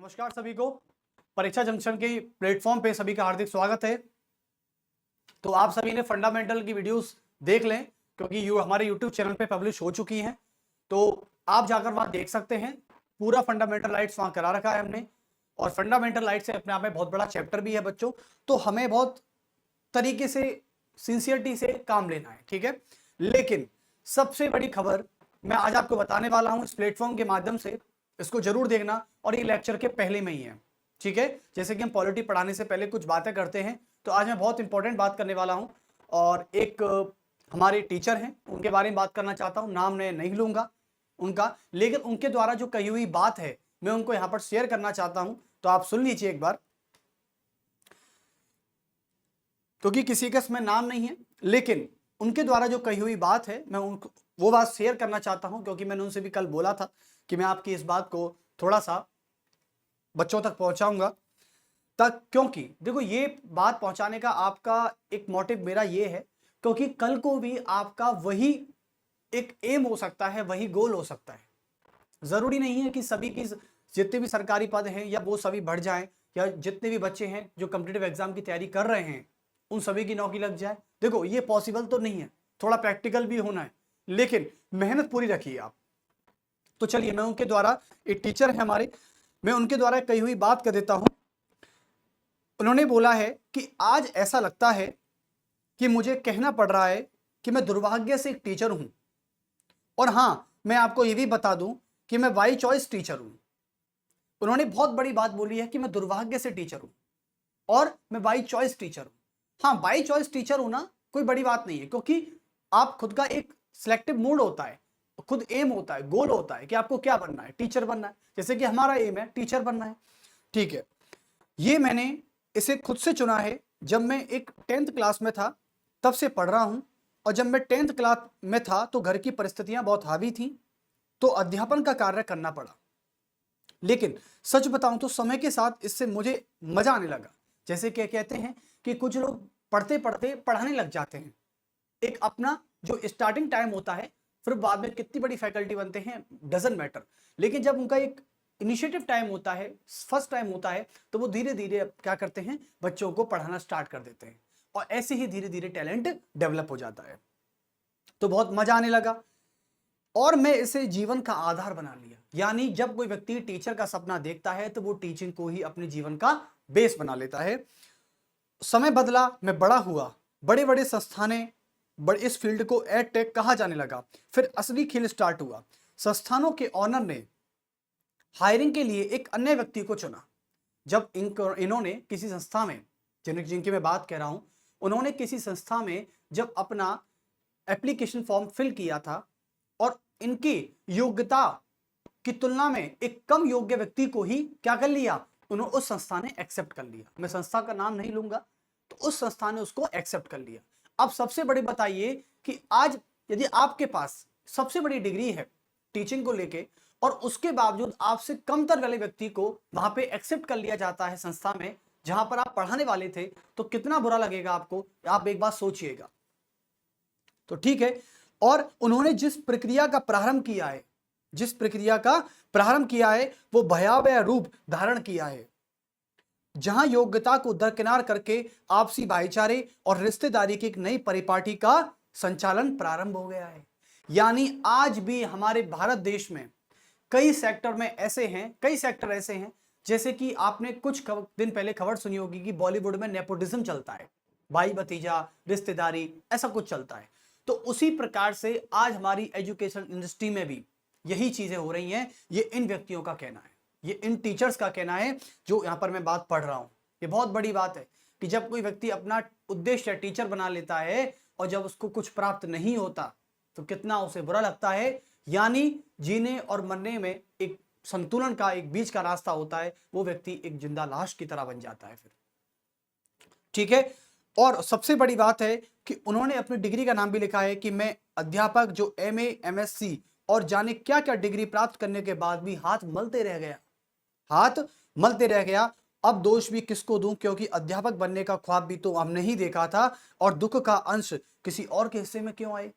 नमस्कार सभी को। परीक्षा जंक्शन के प्लेटफॉर्म पे सभी का हार्दिक स्वागत है। तो आप सभी ने फंडामेंटल की वीडियोस देख लें क्योंकि हमारे यूट्यूब चैनल पे पब्लिश हो चुकी हैं, तो आप जाकर वहां देख सकते हैं। पूरा फंडामेंटल राइट्स वहां करा रखा है हमने, और फंडामेंटल राइट्स से अपने आप में बहुत बड़ा चैप्टर भी है बच्चों। तो हमें बहुत तरीके से सिंसियरिटी से काम लेना है, ठीक है। लेकिन सबसे बड़ी खबर मैं आज आपको बताने वाला हूं इस प्लेटफॉर्म के माध्यम से, इसको जरूर देखना। और ये लेक्चर के पहले में ही है, ठीक है। जैसे कि हम पॉलिटी पढ़ाने से पहले कुछ बातें करते हैं, तो आज मैं बहुत इंपॉर्टेंट बात करने वाला हूं। और एक हमारे टीचर हैं, उनके बारे में बात करना चाहता हूं। नाम मैं नहीं लूंगा उनका, लेकिन उनके द्वारा जो कही हुई बात है मैं उनको यहां पर शेयर करना चाहता हूं। तो आप सुन लीजिए एक बार, क्योंकि किसी का इसमें नाम नहीं है, लेकिन उनके द्वारा जो कही हुई बात है मैं उनको वो बात शेयर करना चाहता हूं। क्योंकि मैंने उनसे भी कल बोला था कि मैं आपकी इस बात को थोड़ा सा बच्चों तक पहुंचाऊंगा, तक क्योंकि देखो ये बात पहुंचाने का आपका एक मोटिव मेरा ये है, क्योंकि कल को भी आपका वही एक एम हो सकता है, वही गोल हो सकता है। जरूरी नहीं है कि सभी की जितने भी सरकारी पद हैं या वो सभी बढ़ जाएं, या जितने भी बच्चे हैं जो कॉम्पिटिटिव एग्जाम की तैयारी कर रहे हैं उन सभी की नौकरी लग जाए। देखो ये पॉसिबल तो नहीं है, थोड़ा प्रैक्टिकल भी होना है, लेकिन मेहनत पूरी रखिए आप। तो चलिए मैं उनके द्वारा, एक टीचर है हमारे, मैं उनके द्वारा कही हुई बात कर देता हूं। उन्होंने बोला है कि आज ऐसा लगता है कि मुझे कहना पड़ रहा है कि मैं दुर्भाग्य से एक टीचर हूं, और हां मैं आपको यह भी बता दूं कि मैं बाई चॉइस टीचर हूं। उन्होंने बहुत बड़ी बात बोली है कि मैं दुर्भाग्य से टीचर हूं और मैं बाई चॉइस टीचर हूं। हाँ, बाई चॉइस टीचर हूं ना, कोई बड़ी बात नहीं है, क्योंकि आप खुद का एक सिलेक्टिव मूड होता है, खुद एम होता है, गोल होता है कि आपको क्या बनना है, टीचर बनना है। जैसे कि हमारा एम है टीचर बनना है, ठीक है। ये मैंने इसे खुद से चुना है। जब मैं एक 10th क्लास में था तब से पढ़ रहा हूं, और जब मैं 10th क्लास में था तो घर की परिस्थितियां बहुत हावी थी, तो अध्यापन का कार्य करना पड़ा। लेकिन सच बताऊं तो समय के साथ इससे मुझे मजा आने लगा। जैसे क्या कहते हैं कि कुछ लोग पढ़ते पढ़ते पढ़ाने लग जाते हैं, एक अपना जो स्टार्टिंग टाइम होता है, फिर बाद में कितनी बड़ी फैकल्टी बनते हैं डजंट मैटर, लेकिन जब उनका एक इनिशिएटिव टाइम होता है, फर्स्ट टाइम होता है, तो वो धीरे धीरे क्या करते हैं, बच्चों को पढ़ाना स्टार्ट कर देते हैं, और ऐसे ही धीरे धीरे टैलेंट डेवलप हो जाता है। तो बहुत मजा आने लगा, और मैं इसे जीवन का आधार बना लिया। यानी जब कोई व्यक्ति टीचर का सपना देखता है तो वो टीचिंग को ही अपने जीवन का बेस बना लेता है। समय बदला, मैं बड़ा हुआ, बड़े बड़े संस्थानें, इस फील्ड को एड टेक कहा जाने लगा। फिर असली खेल स्टार्ट हुआ। संस्थानों के ऑनर ने हायरिंग के लिए एक अन्य व्यक्ति को चुना। जब इन्होंने किसी संस्था में, जिनकी मैं बात कह रहा हूं, उन्होंने किसी संस्था में जब अपना एप्लीकेशन फॉर्म फिल किया था, और इनकी योग्यता की तुलना में एक कम योग्य व्यक्ति को ही क्या कर लिया, उन्होंने उस संस्था ने एक्सेप्ट कर लिया। मैं संस्था का नाम नहीं लूंगा, तो उस संस्था ने उसको एक्सेप्ट कर लिया। अब सबसे बड़ी बताइए कि आज यदि आपके पास सबसे बड़ी डिग्री है टीचिंग को लेके, और उसके बावजूद आपसे कमतर वाले व्यक्ति को वहां पे एक्सेप्ट कर लिया जाता है संस्था में जहां पर आप पढ़ाने वाले थे, तो कितना बुरा लगेगा आपको, आप एक बात सोचिएगा। तो ठीक है, और उन्होंने जिस प्रक्रिया का प्रारंभ किया है, वो भयावह रूप धारण किया है, जहां योग्यता को दरकिनार करके आपसी भाईचारे और रिश्तेदारी की एक नई परिपाटी का संचालन प्रारंभ हो गया है। यानी आज भी हमारे भारत देश में कई सेक्टर ऐसे हैं, जैसे कि आपने कुछ दिन पहले खबर सुनी होगी कि बॉलीवुड में नेपोटिज्म चलता है, भाई भतीजा रिश्तेदारी, ऐसा कुछ चलता है। तो उसी प्रकार से आज हमारी एजुकेशन इंडस्ट्री में भी यही चीजें हो रही हैं। ये इन व्यक्तियों का कहना है, ये इन टीचर्स का कहना है जो यहां पर मैं बात पढ़ रहा हूं। ये बहुत बड़ी बात है कि जब कोई व्यक्ति अपना उद्देश्य टीचर बना लेता है और जब उसको कुछ प्राप्त नहीं होता तो कितना उसे बुरा लगता है। यानी जीने और मरने में एक संतुलन का, एक बीच का रास्ता होता है, वो व्यक्ति एक जिंदा लाश की तरह बन जाता है फिर, ठीक है। और सबसे बड़ी बात है कि उन्होंने अपनी डिग्री का नाम भी लिखा है कि मैं अध्यापक, जो MA MSc और जाने क्या क्या डिग्री प्राप्त करने के बाद भी हाथ मलते रह गया। अब दोष भी किसको दूं, क्योंकि अध्यापक बनने का ख्वाब भी तो हमने ही देखा था, और दुख का अंश किसी और के हिस्से में क्यों आए।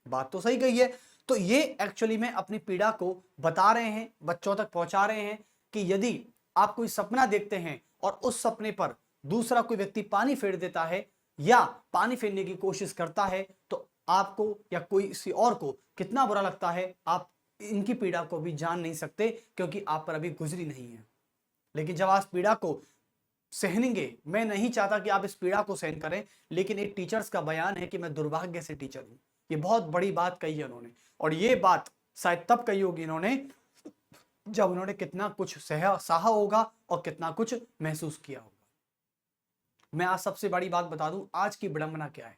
बात तो सही कही है। तो ये एक्चुअली में अपनी पीड़ा को बता रहे हैं, बच्चों तक पहुंचा रहे हैं कि यदि आप कोई सपना देखते हैं और उस सपने पर दूसरा कोई व्यक्ति पानी फेर देता है या पानी फेरने की कोशिश करता है, तो आपको या कोई किसी और को कितना बुरा लगता है, आप इनकी पीड़ा को भी जान नहीं सकते, क्योंकि आप पर अभी गुजरी नहीं है। लेकिन जब आप पीड़ा को सहनेंगे, मैं नहीं चाहता कि आप इस पीड़ा को सहन करें, लेकिन एक टीचर्स का बयान है कि मैं दुर्भाग्य से टीचर हूं। ये बहुत बड़ी बात कही है उन्होंने, और ये बात शायद तब कही होगी इन्होंने जब उन्होंने कितना कुछ सहा होगा और कितना कुछ महसूस किया होगा। मैं आज सबसे बड़ी बात बता दूं, आज की विडंबना क्या है।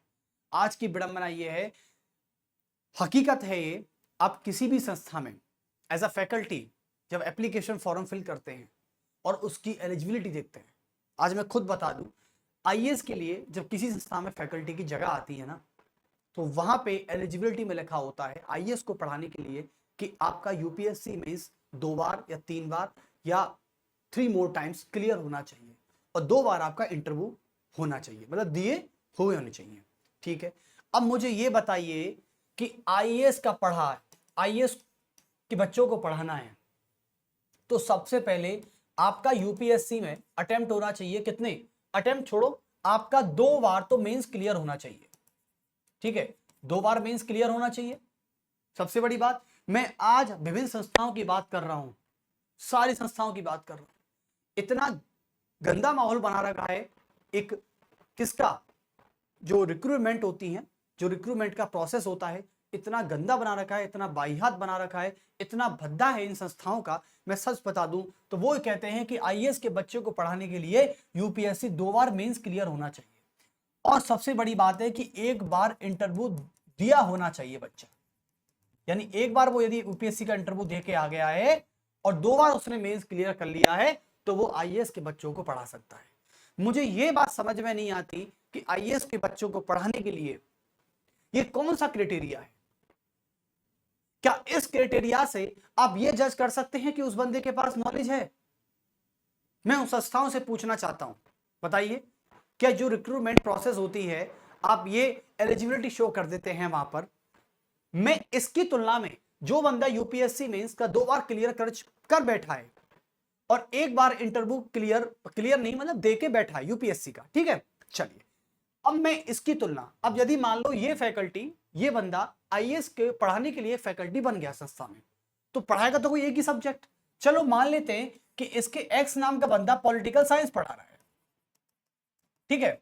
आज की विडंबना ये है, हकीकत है ये, आप किसी भी संस्था में एज अ फैकल्टी जब एप्लीकेशन फॉर्म फिल करते हैं और उसकी एलिजिबिलिटी देखते हैं, आज मैं खुद बता दूं, आईएएस के लिए जब किसी संस्था में फैकल्टी की जगह आती है ना, तो वहां पे एलिजिबिलिटी में लिखा होता है आईएएस को पढ़ाने के लिए कि आपका यूपीएससी मेंस 2 बार या 3 बार या 3 मोर टाइम्स क्लियर होना चाहिए, और 2 बार आपका इंटरव्यू होना चाहिए, मतलब दिए हुए होने चाहिए। ठीक है, अब मुझे ये बताइए कि आईएएस का पढ़ा, आईएएस के बच्चों को पढ़ाना है, तो सबसे पहले आपका यूपीएससी में अटेम्प्ट होना चाहिए, कितने अटेम्प्ट छोड़ो, आपका 2 बार तो मेंस क्लियर होना चाहिए। ठीक है, 2 बार मेंस क्लियर होना चाहिए, सबसे बड़ी बात। मैं आज विभिन्न संस्थाओं की बात कर रहा हूं, सारी संस्थाओं की बात कर रहा हूं। इतना गंदा माहौल बना रखा है, एक किसका जो रिक्रूटमेंट होती है, जो रिक्रूटमेंट का प्रोसेस होता है, इतना गंदा बना रखा है, इतना बाहियात बना रखा है, इतना भद्दा है इन संस्थाओं का। मैं सच बता दूं तो वो कहते हैं कि आईएएस के बच्चों को पढ़ाने के लिए यूपीएससी 2 बार मेंस क्लियर होना चाहिए, और सबसे बड़ी बात है कि 1 बार इंटरव्यू दिया होना चाहिए बच्चा। यानी 1 बार वो यदि यूपीएससी का इंटरव्यू दे के आ गया है और 2 बार उसने मेंस क्लियर कर लिया है, तो वो आईएएस के बच्चों को पढ़ा सकता है। मुझे ये बात समझ में नहीं आती कि आईएएस के बच्चों को पढ़ाने के लिए ये कौन सा क्राइटेरिया है। क्या इस क्राइटेरिया से आप ये जज कर सकते हैं कि उस बंदे के पास नॉलेज है? मैं उन संस्थाओं से पूछना चाहता हूं, बताइए, क्या जो रिक्रूटमेंट प्रोसेस होती है, आप ये एलिजिबिलिटी शो कर देते हैं वहां पर, मैं इसकी तुलना में जो बंदा यूपीएससी मेंस का 2 बार क्लियर कर बैठा है और 1 बार इंटरव्यू क्लियर नहीं मतलब दे के बैठा है यूपीएससी का, ठीक है, चलिए, अब मैं इसकी तुलना, अब यदि मान लो ये फैकल्टी, ये बंदा आईएएस के पढ़ाने के लिए फैकल्टी बन गया संस्था में, तो पढ़ाएगा तो कोई एक ही सब्जेक्ट। चलो मान लेते हैं कि इसके एक्स नाम का बंदा पॉलिटिकल साइंस पढ़ा रहा है, ठीक है,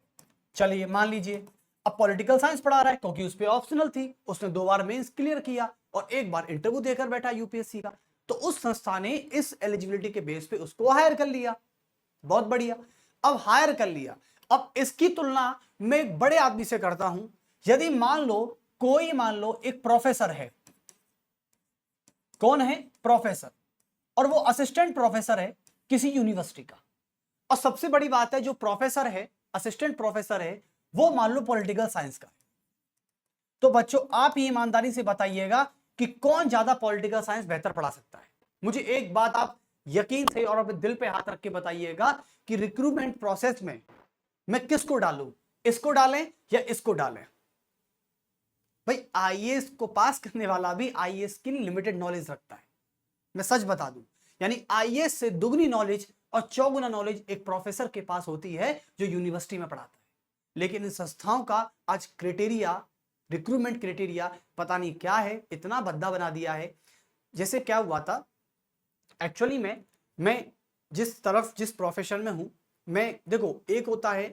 चलिए मान लीजिए, अब पॉलिटिकल साइंस पढ़ा रहा है क्योंकि उस पर ऑप्शनल थी, उसने 2 बार मेंस क्लियर किया और 1 बार इंटरव्यू देकर बैठा यूपीएससी का, तो उस संस्था ने इस एलिजिबिलिटी के बेस पे उसको हायर कर लिया। बहुत बढ़िया, अब हायर कर लिया, अब इसकी तुलना मैं एक बड़े आदमी से करता हूं। यदि मान लो एक प्रोफेसर है, कौन है, प्रोफेसर, और वो असिस्टेंट प्रोफेसर है किसी यूनिवर्सिटी का, और सबसे बड़ी बात है जो प्रोफेसर है, असिस्टेंट प्रोफेसर है, वो मान लो पॉलिटिकल साइंस का है, तो बच्चों आप ही ईमानदारी से बताइएगा कि कौन ज्यादा पॉलिटिकल साइंस बेहतर पढ़ा सकता है। मुझे एक बात आप यकीन से और अपने दिल पे हाथ रख के बताइएगा कि रिक्रूटमेंट प्रोसेस में मैं किसको डालूं, इसको डालें या इसको डालें। भाई आईएएस को पास करने वाला भी आईएएस की लिमिटेड नॉलेज रखता है, मैं सच बता दूं, यानी आईएएस से दुगनी नॉलेज और चौगुना नॉलेज एक प्रोफेसर के पास होती है जो यूनिवर्सिटी में पढ़ाता है। लेकिन इन संस्थाओं का आज क्राइटेरिया, रिक्रूटमेंट क्राइटेरिया पता नहीं क्या है, इतना भद्दा बना दिया है। जैसे क्या हुआ था एक्चुअली में, मैं जिस प्रोफेशन में हूं, मैं देखो, एक होता है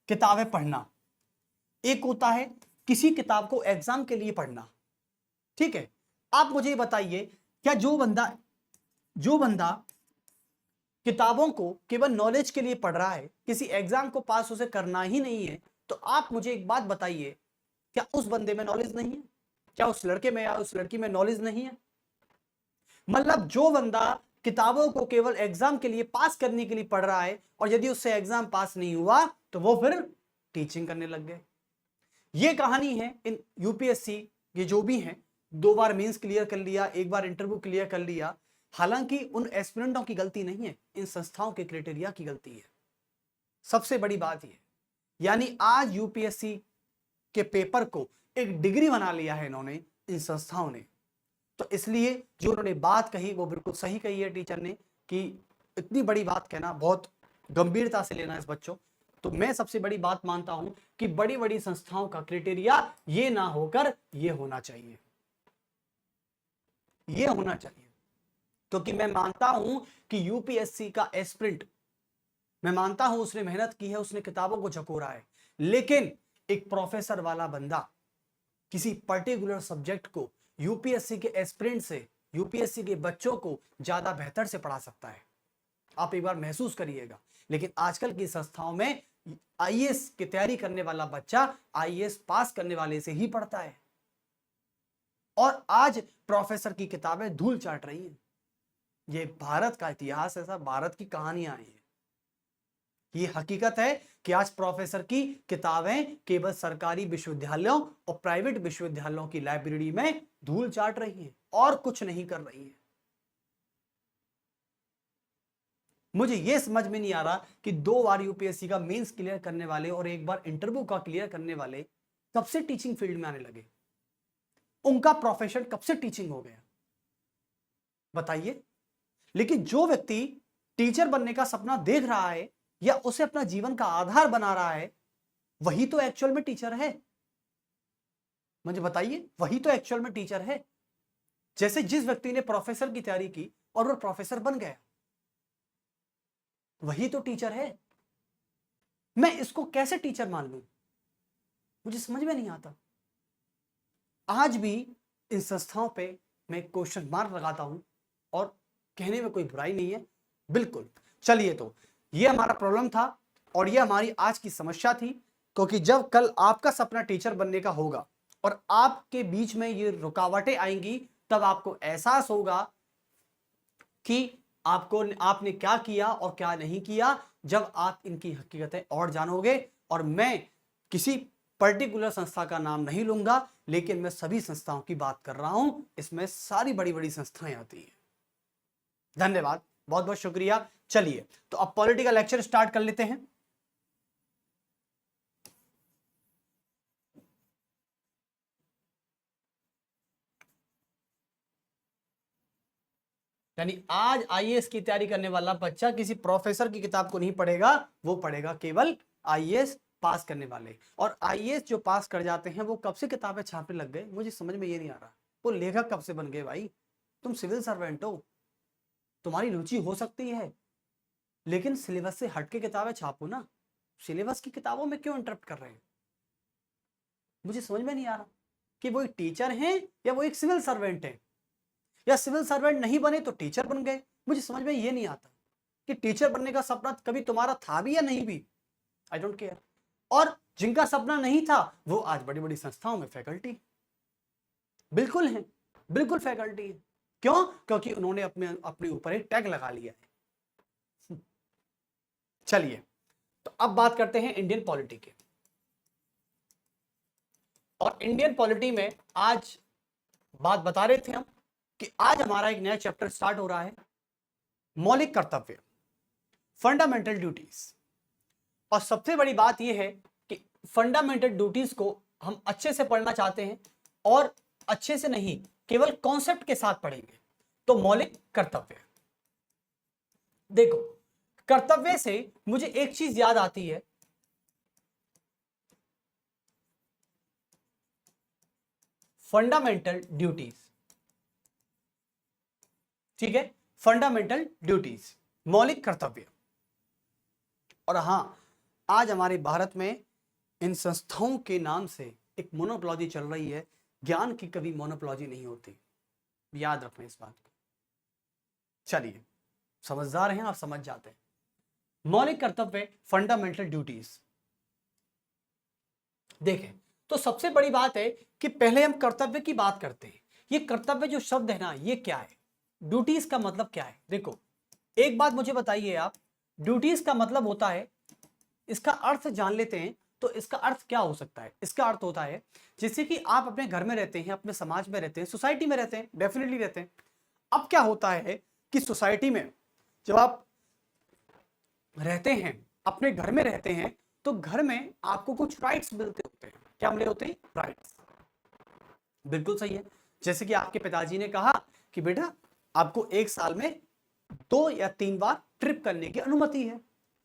किताबें पढ़ना, एक होता है किसी किताब को एग्जाम के लिए पढ़ना, ठीक है। आप मुझे बताइए, क्या जो बंदा किताबों को केवल नॉलेज के लिए पढ़ रहा है, किसी एग्जाम को पास उसे करना ही नहीं है, तो आप मुझे एक बात बताइए, क्या उस बंदे में नॉलेज नहीं है? क्या उस लड़के में या उस लड़की में नॉलेज नहीं है? मतलब जो बंदा किताबों को केवल एग्जाम के लिए पास करने के लिए पढ़ रहा है और यदि उससे एग्जाम पास नहीं हुआ तो वो फिर टीचिंग करने लग गए। ये कहानी है इन यूपीएससी, ये जो भी हैं, 2 बार मेंस क्लियर कर लिया, 1 बार इंटरव्यू क्लियर कर लिया। हालांकि उन एस्पिरेंटों की गलती नहीं है, इन संस्थाओं के क्राइटेरिया की गलती है। सबसे बड़ी बात यह, यानी आज यूपीएससी के पेपर को एक डिग्री बना लिया है इन्होंने, इन संस्थाओं ने। तो इसलिए जो उन्होंने बात कही वो बिल्कुल सही कही है टीचर ने कि इतनी बड़ी बात कहना, बहुत गंभीरता से लेना इस बच्चों। तो मैं सबसे बड़ी बात मानता हूं कि बड़ी बड़ी संस्थाओं का क्राइटेरिया ये ना होकर ये होना चाहिए, ये होना चाहिए। क्योंकि मैं मानता हूं कि यूपीएससी का एस्पिरेंट, मैं मानता हूं उसने मेहनत की है, उसने किताबों को झकोरा है, लेकिन एक प्रोफेसर वाला बंदा किसी पर्टिकुलर सब्जेक्ट को यूपीएससी के एस्पिरेंट से, यूपीएससी के बच्चों को ज्यादा बेहतर से पढ़ा सकता है। आप एक बार महसूस करिएगा। लेकिन आजकल की संस्थाओं में आईएएस की तैयारी करने वाला बच्चा आईएएस पास करने वाले से ही पढ़ता है, और आज प्रोफेसर की किताबें धूल चाट रही हैं। ये भारत का इतिहास है, सब भारत की कहानियां हैं। ये हकीकत है कि आज प्रोफेसर की किताबें केवल सरकारी विश्वविद्यालयों और प्राइवेट विश्वविद्यालयों की लाइब्रेरी में धूल चाट रही हैं और कुछ नहीं कर रही हैं। मुझे यह समझ में नहीं आ रहा कि 2 बार यूपीएससी का मेंस क्लियर करने वाले और 1 बार इंटरव्यू का क्लियर करने वाले कब से टीचिंग फील्ड में आने लगे। उनका प्रोफेशन कब से टीचिंग हो गया, बताइए। लेकिन जो व्यक्ति टीचर बनने का सपना देख रहा है या उसे अपना जीवन का आधार बना रहा है, वही तो एक्चुअल में टीचर है। मुझे बताइए, वही तो एक्चुअल में टीचर है। जैसे जिस व्यक्ति ने प्रोफेसर की तैयारी की और वह प्रोफेसर बन गया, वही तो टीचर है। मैं इसको कैसे टीचर मान लूं, मुझे समझ में नहीं आता। आज भी इन संस्थाओं पे मैं क्वेश्चन मार्क लगाता हूं, और कहने में कोई बुराई नहीं है, बिल्कुल। चलिए, तो ये हमारा प्रॉब्लम था और ये हमारी आज की समस्या थी। क्योंकि जब कल आपका सपना टीचर बनने का होगा और आपके बीच में ये रुकावटें आएंगी, तब आपको एहसास होगा कि आपने क्या किया और क्या नहीं किया, जब आप इनकी हकीकतें और जानोगे। और मैं किसी पर्टिकुलर संस्था का नाम नहीं लूंगा, लेकिन मैं सभी संस्थाओं की बात कर रहा हूं, इसमें सारी बड़ी बड़ी संस्थाएं आती हैं। धन्यवाद, बहुत बहुत शुक्रिया। चलिए, तो अब पॉलिटिकल लेक्चर स्टार्ट कर लेते हैं। यानी आज आईएएस की तैयारी करने वाला बच्चा किसी प्रोफेसर की किताब को नहीं पढ़ेगा, वो पढ़ेगा केवल आईएएस पास करने वाले। और आईएएस जो पास कर जाते हैं वो कब से किताबें छापने लग गए, मुझे समझ में ये नहीं आ रहा। वो लेखक कब से बन गए भाई? तुम सिविल सर्वेंट हो, तुम्हारी रुचि हो सकती है, लेकिन सिलेबस से हटके किताबें छापो ना। सिलेबस की किताबों में क्यों इंटरप्ट कर रहे हैं? मुझे समझ में नहीं आ रहा कि वो एक टीचर हैं या वो एक सिविल सर्वेंट है, या सिविल सर्वेंट नहीं बने तो टीचर बन गए। मुझे समझ में ये नहीं आता कि टीचर बनने का सपना कभी तुम्हारा था भी या नहीं भी, आई डोंट केयर। और जिनका सपना नहीं था वो आज बड़ी बड़ी संस्थाओं में फैकल्टी बिल्कुल हैं, बिल्कुल फैकल्टी है। क्यों? क्योंकि उन्होंने अपने ऊपर एक टैग लगा लिया है। चलिए, तो अब बात करते हैं इंडियन पॉलिटी के। और इंडियन पॉलिटी में आज बात बता रहे थे हम कि आज हमारा एक नया चैप्टर स्टार्ट हो रहा है, मौलिक कर्तव्य, फंडामेंटल ड्यूटीज। और सबसे बड़ी बात यह है कि फंडामेंटल ड्यूटीज को हम अच्छे से पढ़ना चाहते हैं, और अच्छे से नहीं, केवल कॉन्सेप्ट के साथ पढ़ेंगे। तो मौलिक कर्तव्य, देखो, कर्तव्य से मुझे एक चीज याद आती है, फंडामेंटल ड्यूटीज। ठीक है, फंडामेंटल ड्यूटीज, मौलिक कर्तव्य। और हां, आज हमारे भारत में इन संस्थाओं के नाम से एक मोनोपोलॉजी चल रही है। ज्ञान की कभी मोनोपोलॉजी नहीं होती, याद रखना इस बात को। चलिए, समझदार हैं आप, समझ जाते हैं। मौलिक कर्तव्य, फंडामेंटल ड्यूटीज। देखें, तो सबसे बड़ी बात है कि पहले हम कर्तव्य की बात करते हैं। ये कर्तव्य जो शब्द है ना, ये क्या है? ड्यूटीज का मतलब क्या है? देखो, एक बात मुझे बताइए आप, ड्यूटीज का मतलब होता है, इसका अर्थ जान लेते हैं। तो इसका अर्थ क्या हो सकता है? इसका अर्थ होता है जैसे कि आप अपने घर में रहते हैं, अपने समाज में रहते हैं, सोसाइटी में रहते हैं, डेफिनेटली रहते हैं। अब क्या होता है कि सोसाइटी में जब आप रहते हैं, अपने घर में रहते हैं, तो घर में आपको कुछ राइट्स मिलते होते हैं। क्या मिले होते हैं? राइट्स। बिल्कुल सही है। जैसे कि आपके पिताजी ने कहा कि बेटा आपको 1 साल में 2 या 3 बार ट्रिप करने की अनुमति है।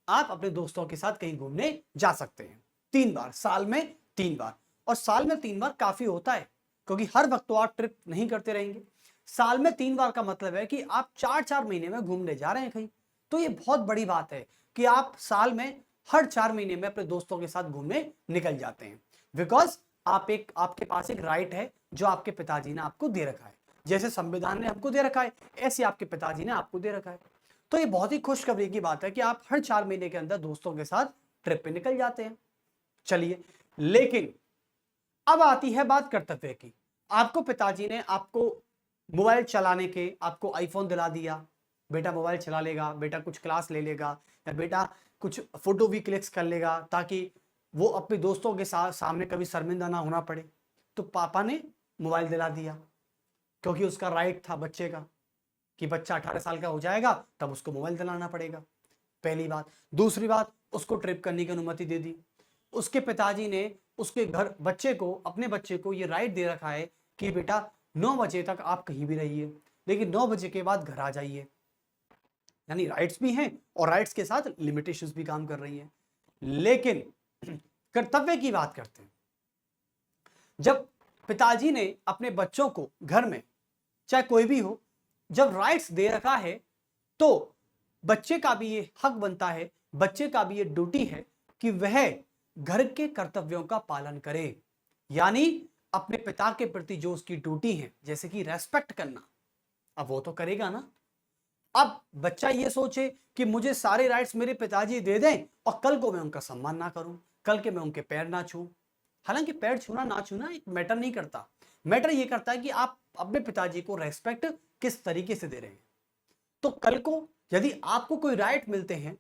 आप अपने दोस्तों के साथ कहीं घूमने जा सकते हैं 3 बार, साल में 3 बार। और साल में 3 बार काफी होता है, क्योंकि हर वक्त तो आप ट्रिप नहीं करते रहेंगे। साल में 3 बार का मतलब है कि आप 4-4 महीने में घूमने जा रहे हैं कहीं। तो ये बहुत बड़ी बात है कि आप साल में हर 4 महीने में अपने दोस्तों के साथ घूमने निकल जाते हैं, बिकॉज आपके पास एक राइट है जो आपके पिताजी ने आपको दे रखा है। जैसे संविधान ने आपको दे रखा है, ऐसे आपके पिताजी ने आपको दे रखा है। तो ये बहुत ही खुशखबरी की बात है कि आप हर 4 महीने के अंदर दोस्तों के साथ ट्रिप पे निकल जाते हैं। चलिए, लेकिन अब आती है बात कर्तव्य की। आपको पिताजी ने आपको मोबाइल चलाने के, आपको आईफोन दिला दिया, बेटा मोबाइल चला लेगा, बेटा कुछ क्लास ले लेगा, या बेटा कुछ फोटो भी क्लिक्स कर लेगा ताकि वो अपने दोस्तों के साथ सामने कभी शर्मिंदा ना होना पड़े। तो पापा ने मोबाइल दिला दिया क्योंकि उसका राइट था बच्चे का कि बच्चा 18 साल का हो जाएगा तब उसको मोबाइल दिलाना पड़ेगा, पहली बात। दूसरी बात, उसको ट्रिप करने की अनुमति दे दी। उसके पिताजी ने उसके घर अपने बच्चे को ये राइट दे रखा है कि बेटा 9 बजे तक आप कहीं भी रहिए, लेकिन 9 बजे के बाद घर आ जाइए। यानी राइट्स भी हैं और राइट्स के साथ लिमिटेशंस भी काम कर रही हैं। लेकिन कर्तव्य की बात करते हैं। जब पिताजी ने अपने बच्चों को घर में, चाहे कोई भी हो, जब राइट्स दे रखा है तो बच्चे का भी ये हक बनता है, बच्चे का भी ये ड्यूटी है कि वह घर के कर्तव्यों का पालन करे। यानी अपने पिता के प्रति जो उसकी ड्यूटी है, जैसे कि रेस्पेक्ट करना, अब वो तो करेगा ना। अब बच्चा ये सोचे कि मुझे सारे राइट्स मेरे पिताजी दे दें और कल को मैं उनका सम्मान ना करूं, कल के मैं उनके पैर ना छूं। हालांकि पैर छूना ना छूना एक मैटर नहीं करता, मैटर ये करता है कि आप अपने पिताजी को रेस्पेक्ट किस तरीके से दे रहे हैं। तो कल को यदि आपको कोई राइट मिलते हैं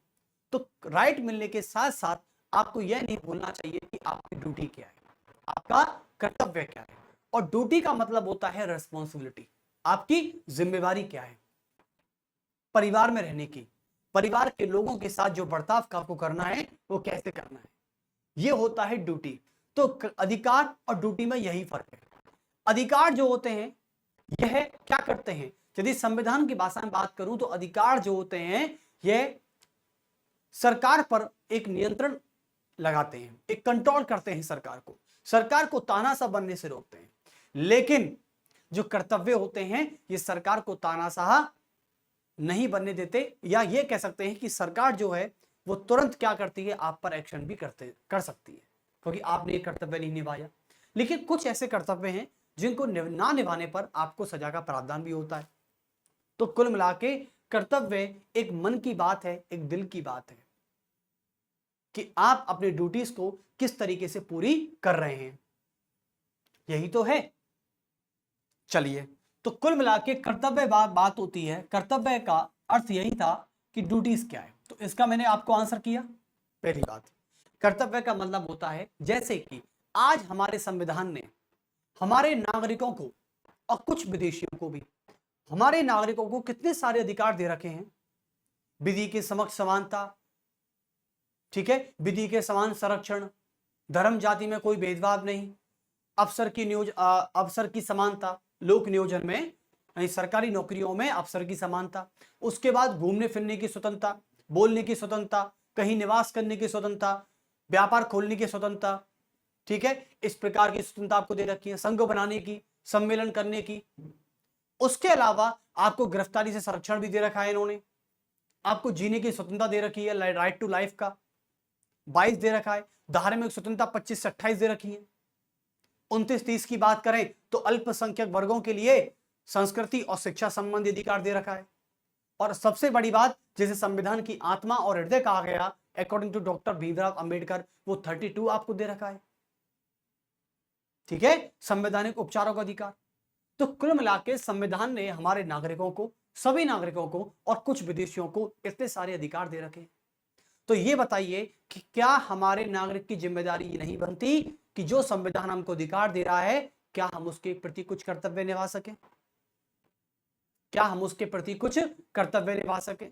तो राइट मिलने के साथ साथ आपको यह नहीं भूलना चाहिए कि आपकी ड्यूटी क्या है, आपका कर्तव्य क्या है। और ड्यूटी का मतलब होता है रेस्पॉन्सिबिलिटी, आपकी जिम्मेवारी क्या है परिवार में रहने की, परिवार के लोगों के साथ जो बर्ताव का आपको करना है वो कैसे करना है, ये होता है ड्यूटी। तो अधिकार और ड्यूटी में यही फर्क है। अधिकार जो होते हैं यह क्या करते हैं, यदि संविधान की भाषा में बात करूं तो अधिकार जो होते हैं यह सरकार पर एक नियंत्रण लगाते हैं, एक कंट्रोल करते हैं, सरकार को तानाशाह बनने से रोकते हैं। लेकिन जो कर्तव्य होते हैं ये सरकार को तानाशाह नहीं बनने देते, या ये कह सकते हैं कि सरकार जो है वो तुरंत क्या करती है, आप पर एक्शन भी कर सकती है क्योंकि आपने ये कर्तव्य नहीं निभाया। लेकिन कुछ ऐसे कर्तव्य हैं जिनको ना निभाने पर आपको सजा का प्रावधान भी होता है। तो कुल मिला के कर्तव्य एक मन की बात है, एक दिल की बात है कि आप अपने ड्यूटीज को किस तरीके से पूरी कर रहे हैं, यही तो है। चलिए, तो कुल मिला के कर्तव्य बात होती है। कर्तव्य का अर्थ यही था कि ड्यूटीज क्या है, तो इसका मैंने आपको आंसर किया। पहली बात, कर्तव्य का मतलब होता है जैसे कि आज हमारे संविधान ने हमारे नागरिकों को और कुछ विदेशियों को भी, हमारे नागरिकों को कितने सारे अधिकार दे रखे हैं। विधि के समक्ष समानता, ठीक है, विधि के समान संरक्षण, धर्म जाति में कोई भेदभाव नहीं, अफसर की समानता, लोक नियोजन में यानी सरकारी नौकरियों में अफसर की समानता, उसके बाद घूमने फिरने की स्वतंत्रता, बोलने की स्वतंत्रता, कहीं निवास करने की स्वतंत्रता, व्यापार खोलने की स्वतंत्रता, ठीक है, इस प्रकार की स्वतंत्रता आपको दे रखी है, संघ बनाने की, सम्मेलन करने की। उसके अलावा आपको गिरफ्तारी से संरक्षण भी दे रखा है इन्होंने, आपको जीने की स्वतंत्रता दे रखी है, राइट टू लाइफ का 22 दे रखा है, धार्मिक स्वतंत्रता 25 से 28 दे रखी है। 29-30 की बात करें तो अल्पसंख्यक वर्गों के लिए संस्कृति और शिक्षा संबंधी अधिकार दे रखा है। और सबसे बड़ी बात, जिसे संविधान की आत्मा और हृदय कहा गया according to doctor Bhimrao Ambedkar, वो 32 आपको दे रखा है, ठीक है, संवैधानिक उपचारों का अधिकार। तो कुल मिलाकर संविधान ने हमारे नागरिकों को, सभी नागरिकों को और कुछ विदेशियों को इतने सारे अधिकार दे रखे। तो ये बताइए कि क्या हमारे नागरिक की जिम्मेदारी ये नहीं बनती कि जो संविधान हमको अधिकार दे रहा है, क्या हम उसके प्रति कुछ कर्तव्य निभा सकें, क्या हम उसके प्रति कुछ कर्तव्य निभा सकें।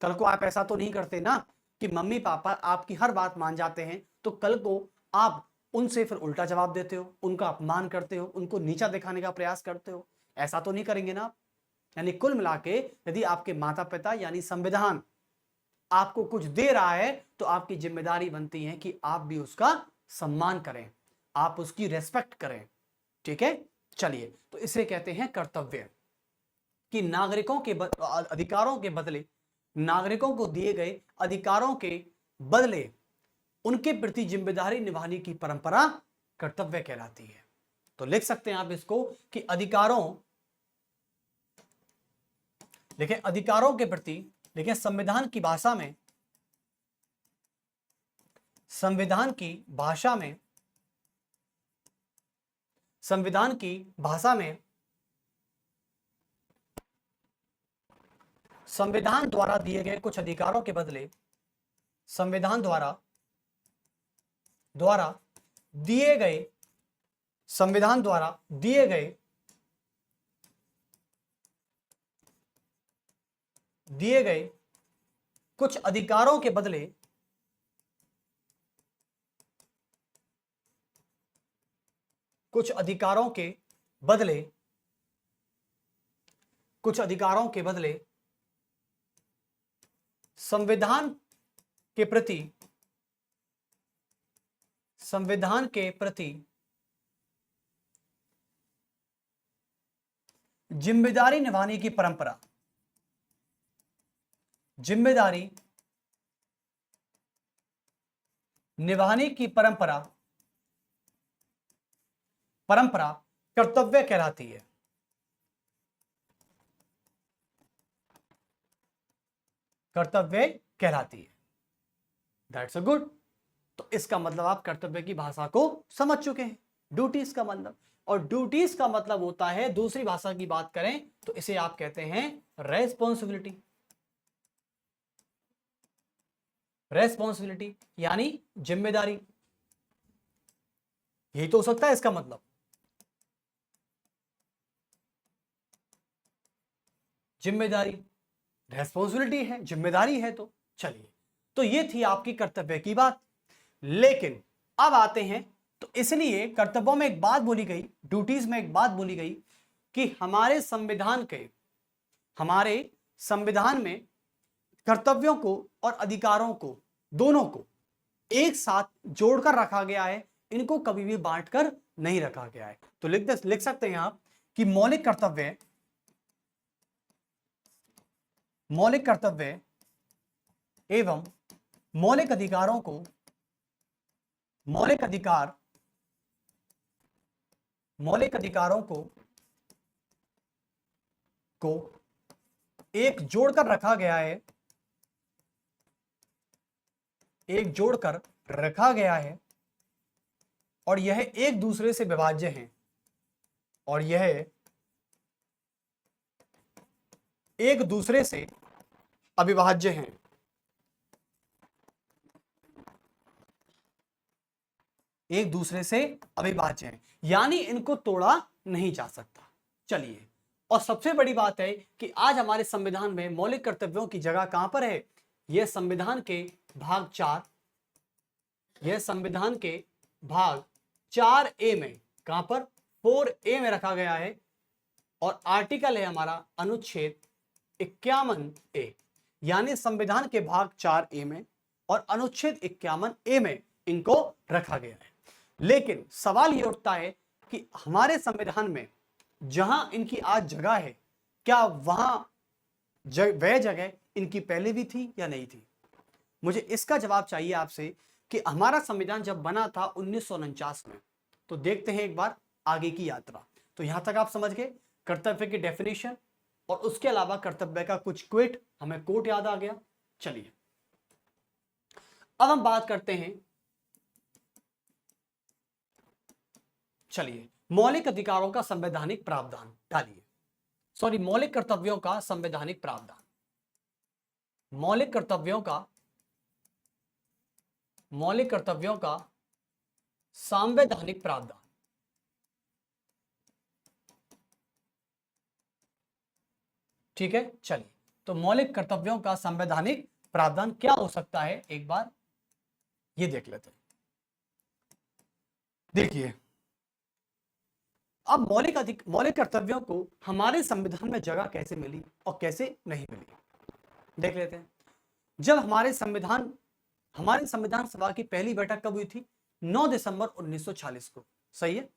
कल को आप ऐसा तो नहीं करते ना कि मम्मी पापा आपकी हर बात मान जाते हैं तो कल को आप उनसे फिर उल्टा जवाब देते हो, उनका अपमान करते हो, उनको नीचा दिखाने का प्रयास करते हो, ऐसा तो नहीं करेंगे ना आप। यानी कुल मिला के यदि आपके माता पिता यानी संविधान आपको कुछ दे रहा है तो आपकी जिम्मेदारी बनती है कि आप भी उसका सम्मान करें, आप उसकी रेस्पेक्ट करें। ठीक है, चलिए, तो इसे कहते हैं कर्तव्य, कि नागरिकों के अधिकारों के बदले, नागरिकों को दिए गए अधिकारों के बदले उनके प्रति जिम्मेदारी निभाने की परंपरा कर्तव्य कहलाती है। तो लिख सकते हैं आप इसको कि अधिकारों, देखिए अधिकारों के प्रति, देखिए संविधान की भाषा में, संविधान की भाषा में, संविधान की भाषा में संविधान द्वारा दिए गए कुछ अधिकारों के बदले संविधान द्वारा दिए गए, संविधान द्वारा दिए गए कुछ अधिकारों के बदले कुछ अधिकारों के बदले संविधान के प्रति जिम्मेदारी निभाने की परंपरा, जिम्मेदारी निभाने की परंपरा कर्तव्य कहलाती है। कर्तव्य कहलाती है। That's a good. तो इसका मतलब आप कर्तव्य की भाषा को समझ चुके हैं, ड्यूटीज का मतलब। और ड्यूटीज का मतलब होता है, दूसरी भाषा की बात करें तो इसे आप कहते हैं रेस्पॉन्सिबिलिटी। रेस्पॉन्सिबिलिटी यानी जिम्मेदारी, यही तो हो सकता है इसका मतलब। जिम्मेदारी, रेस्पॉन्सिबिलिटी है, जिम्मेदारी है। तो चलिए, तो ये थी आपकी कर्तव्य की बात। लेकिन अब आते हैं, तो इसलिए कर्तव्यों में एक बात बोली गई, ड्यूटीज में एक बात बोली गई कि हमारे संविधान में कर्तव्यों को और अधिकारों को, दोनों को एक साथ जोड़कर रखा गया है, इनको कभी भी बांटकर नहीं रखा गया है। तो लिख सकते हैं आप कि मौलिक कर्तव्य एवं मौलिक अधिकारों को, मौलिक अधिकारों को एक जोड़कर रखा गया है, एक जोड़कर रखा गया है, और यह एक दूसरे से विभाज्य हैं, और यह एक दूसरे से अविभाज्य हैं। एक दूसरे से अविभाज्य हैं, यानी इनको तोड़ा नहीं जा सकता। चलिए, और सबसे बड़ी बात है कि आज हमारे संविधान में मौलिक कर्तव्यों की जगह कहां पर है? यह संविधान के भाग 4, यह संविधान के भाग 4A में, कहां पर? 4A में रखा गया है। और आर्टिकल है हमारा अनुच्छेद 51A, यानी संविधान के भाग 4A में और अनुच्छेद 51A में इनको रखा गया है। लेकिन सवाल यह उठता है कि हमारे संविधान में जहां इनकी आज जगह है, क्या वह जगह इनकी पहले भी थी या नहीं थी? मुझे इसका जवाब चाहिए आपसे कि हमारा संविधान जब बना था 1949 में। तो देखते हैं एक बार आगे की यात्रा। तो यहां तक आप समझ गए कर्तव्य की डेफिनेशन, और उसके अलावा कर्तव्य का कुछ क्विट, हमें कोट याद आ गया। चलिए, अब हम बात करते हैं, चलिए मौलिक अधिकारों का संवैधानिक प्रावधान डालिए, सॉरी मौलिक कर्तव्यों का संवैधानिक प्रावधान, मौलिक कर्तव्यों का संवैधानिक प्रावधान। ठीक है, चलिए, तो मौलिक कर्तव्यों का संवैधानिक प्रावधान क्या हो सकता है, एक बार ये देख लेते हैं। देखिए, अब मौलिक कर्तव्यों को हमारे संविधान में जगह कैसे मिली और कैसे नहीं मिली, देख लेते हैं। जब हमारे संविधान सभा की पहली बैठक कब हुई थी? 9 दिसंबर 1940 को, सही है।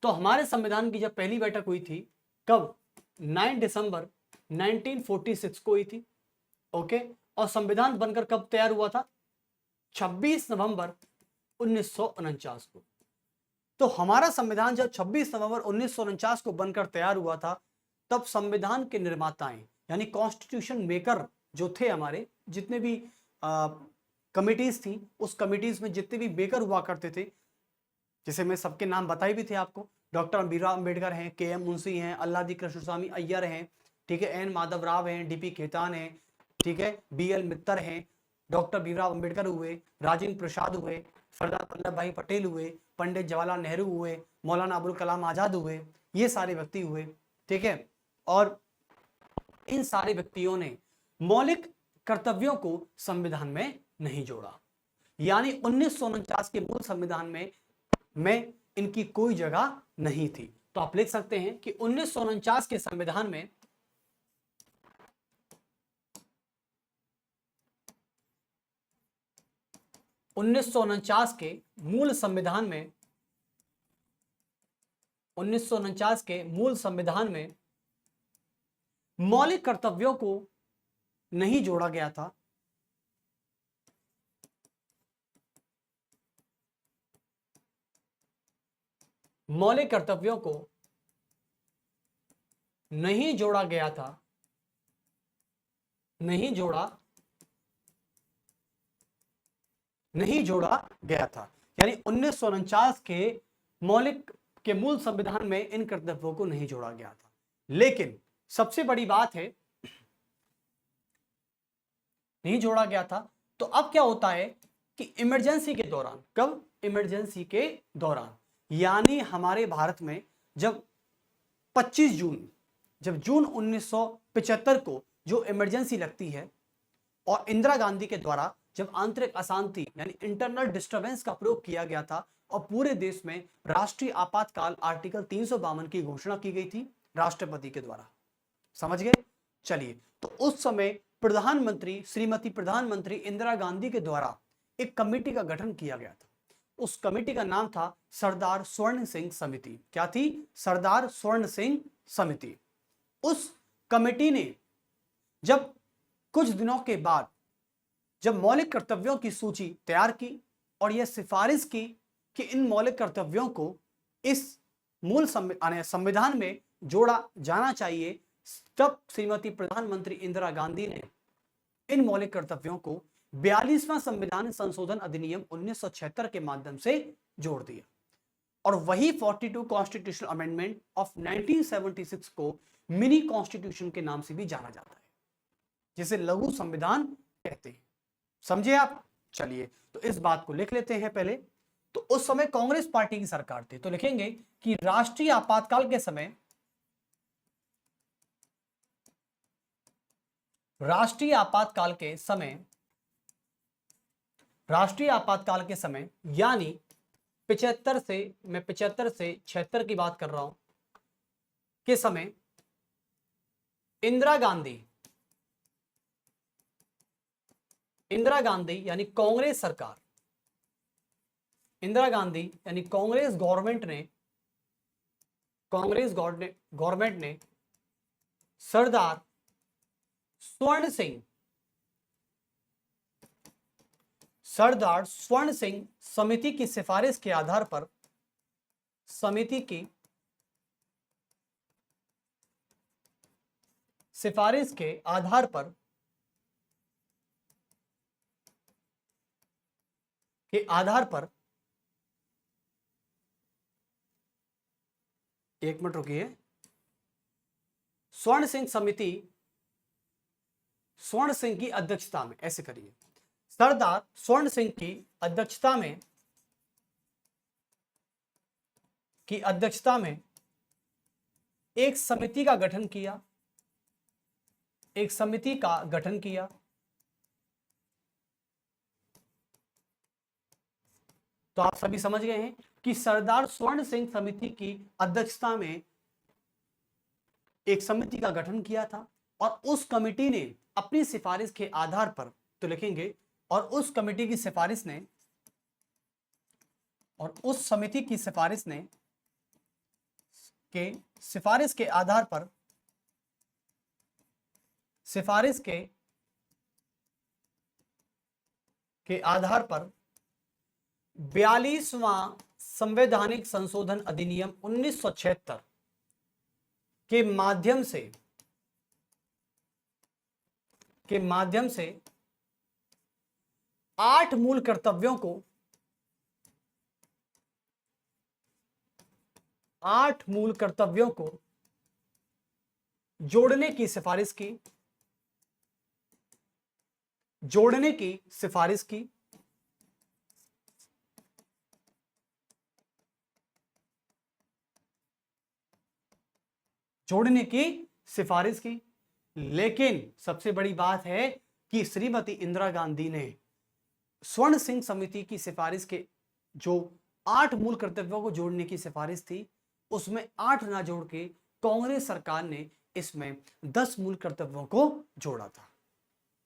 तो हमारे संविधान की जब पहली बैठक हुई थी कब? 9 दिसंबर 1946 को हुई थी, ओके। और संविधान बनकर कब तैयार हुआ था? 26 नवंबर 1949 को। तो हमारा संविधान जब 26 नवंबर 1949 को बनकर तैयार हुआ था, तब संविधान के निर्माताएं यानी कॉन्स्टिट्यूशन मेकर जो थे, हमारे जितने भी कमिटीज थी, उस कमिटीज में जितने भी मेकर हुआ करते थे, जैसे मैं सबके नाम बताए भी थे आपको, डॉक्टर भीमराव अंबेडकर हैं, के.एम. मुंशी हैं, अल्लादी कृष्णस्वामी अय्यर हैं, ठीक है, एन माधव राव हैं, डी.पी. खेतान हैं, ठीक है, बी.एल. मित्तर हैं, डॉक्टर भीमराव अंबेडकर हुए, राजेंद्र प्रसाद हुए, सरदार वल्लभ भाई पटेल हुए, पंडित जवाहरलाल नेहरू हुए, मौलाना अबुल कलाम आजाद हुए, ये सारे व्यक्ति हुए, ठीक है। और इन सारे व्यक्तियों ने मौलिक कर्तव्यों को संविधान में नहीं जोड़ा, यानी 1949 के मूल संविधान में इनकी कोई जगह नहीं थी। तो आप लिख सकते हैं कि 1949 के संविधान में के मूल संविधान में मौलिक कर्तव्यों को नहीं जोड़ा गया था। मौलिक कर्तव्यों को नहीं जोड़ा गया था, नहीं जोड़ा गया था, यानी 1949 के मूल संविधान में इन कर्तव्यों को नहीं जोड़ा गया था। लेकिन सबसे बड़ी बात है, नहीं जोड़ा गया था। तो अब क्या होता है कि इमरजेंसी के दौरान, कब? इमरजेंसी के दौरान, यानी हमारे भारत में जब 25 जून, जब जून 1975 को जो इमरजेंसी लगती है, और इंदिरा गांधी के द्वारा जब आंतरिक अशांति यानी इंटरनल डिस्टरबेंस का प्रयोग किया गया था और पूरे देश में राष्ट्रीय आपातकाल आर्टिकल 352 की घोषणा की गई थी राष्ट्रपति के द्वारा, समझ गए? चलिए, तो उस समय श्रीमती प्रधानमंत्री इंदिरा गांधी के द्वारा एक कमेटी का गठन किया गया था। उस कमेटी का नाम था सरदार स्वर्ण सिंह समिति। क्या थी? सरदार स्वर्ण सिंह समिति। उस कमेटी ने जब कुछ दिनों के बाद जब मौलिक कर्तव्यों की सूची तैयार की और यह सिफारिश की कि इन मौलिक कर्तव्यों को इस मूल संविधान में जोड़ा जाना चाहिए, तब श्रीमती प्रधानमंत्री इंदिरा गांधी ने इन मौलिक कर्तव्यों को 42वां संविधान संशोधन अधिनियम 1976 के माध्यम से जोड़ दिया। और वही 42 कॉन्स्टिट्यूशनल अमेंडमेंट ऑफ 1976 को मिनी कॉन्स्टिट्यूशन के नाम से भी जाना जाता है, जिसे लघु संविधान कहते हैं। समझे आप? चलिए, तो इस बात को लिख लेते हैं पहले। तो उस समय कांग्रेस पार्टी की सरकार थी, तो लिखेंगे कि राष्ट्रीय आपातकाल के समय यानी 75 से 76 की बात कर रहा हूं के समय इंदिरा गांधी यानी कांग्रेस सरकार, इंदिरा गांधी यानी कांग्रेस गवर्नमेंट ने सरदार स्वर्ण सिंह समिति की सिफारिश के आधार पर एक मिनट रुकिए। स्वर्ण सिंह की अध्यक्षता में, ऐसे करिए, सरदार स्वर्ण सिंह की अध्यक्षता में एक समिति का गठन किया। तो आप सभी समझ गए हैं कि सरदार स्वर्ण सिंह समिति की अध्यक्षता में एक समिति का गठन किया था और उस कमिटी ने अपनी सिफारिश के आधार पर, तो लिखेंगे, और उस कमिटी की सिफारिश ने, और उस समिति की सिफारिश ने सिफारिश के आधार पर, सिफारिश के आधार पर 42वां संवैधानिक संशोधन अधिनियम 1976 के माध्यम से 8 मूल कर्तव्यों को, 8 मूल कर्तव्यों को जोड़ने की सिफारिश की, जोड़ने की सिफारिश की, जोड़ने की सिफारिश की। लेकिन सबसे बड़ी बात है कि श्रीमती इंदिरा गांधी ने स्वर्ण सिंह समिति की सिफारिश के जो 8 मूल कर्तव्यों को जोड़ने की सिफारिश थी, उसमें 8 ना जोड़ के कांग्रेस सरकार ने इसमें 10 मूल कर्तव्यों को जोड़ा था।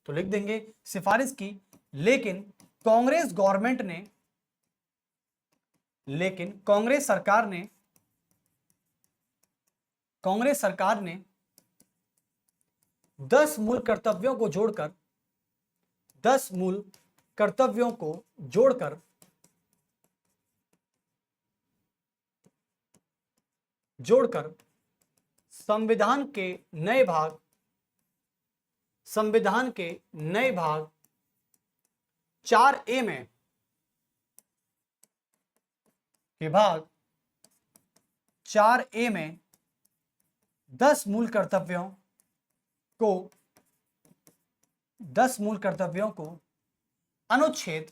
तो लिख देंगे सिफारिश की, लेकिन कांग्रेस गवर्नमेंट ने, लेकिन कांग्रेस सरकार ने 10 मूल कर्तव्यों को जोड़कर, 10 मूल कर्तव्यों को जोड़कर संविधान के नए भाग 4A में, के भाग 4A में 10 मूल कर्तव्यों को अनुच्छेद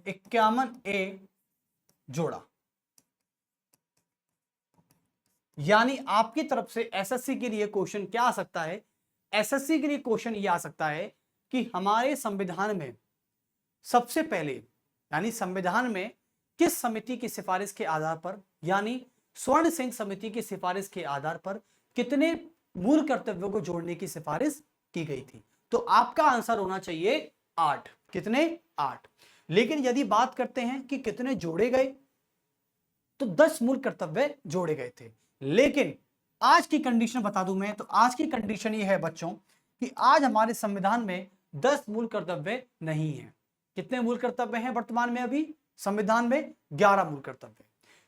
51A जोड़ा। यानी आपकी तरफ से एसएससी के लिए क्वेश्चन क्या आ सकता है? एसएससी के लिए क्वेश्चन ये आ सकता है कि हमारे संविधान में सबसे पहले, यानी संविधान में किस समिति की सिफारिश के आधार पर, यानी स्वर्ण सिंह समिति की सिफारिश के आधार पर कितने मूल कर्तव्यों को जोड़ने की सिफारिश की गई थी? तो आपका आंसर होना चाहिए 8। कितने? 8। लेकिन यदि बात करते हैं कि कितने जोड़े गए, तो 10 मूल कर्तव्य जोड़े गए थे। लेकिन आज की कंडीशन बता दूं मैं, तो आज की कंडीशन ये है बच्चों कि आज हमारे संविधान में 10 मूल कर्तव्य नहीं है। कितने मूल कर्तव्य हैं वर्तमान में? अभी संविधान में 11 मूल कर्तव्य,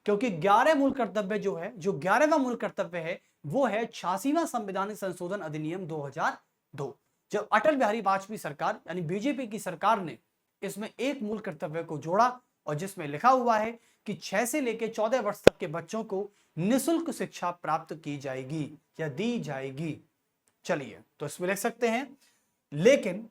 क्योंकि 11 मूल कर्तव्य जो 11वां मूल कर्तव्य है वो है 86वां संवैधानिक संशोधन अधिनियम 2002। जब अटल बिहारी वाजपेयी सरकार यानी बीजेपी की सरकार ने इसमें एक मूल कर्तव्य को जोड़ा और जिसमें लिखा हुआ है कि 6 से लेकर 14 वर्ष तक के बच्चों को निःशुल्क शिक्षा प्राप्त की जाएगी या दी जाएगी। चलिए, तो इसमें लिख सकते हैं लेकिन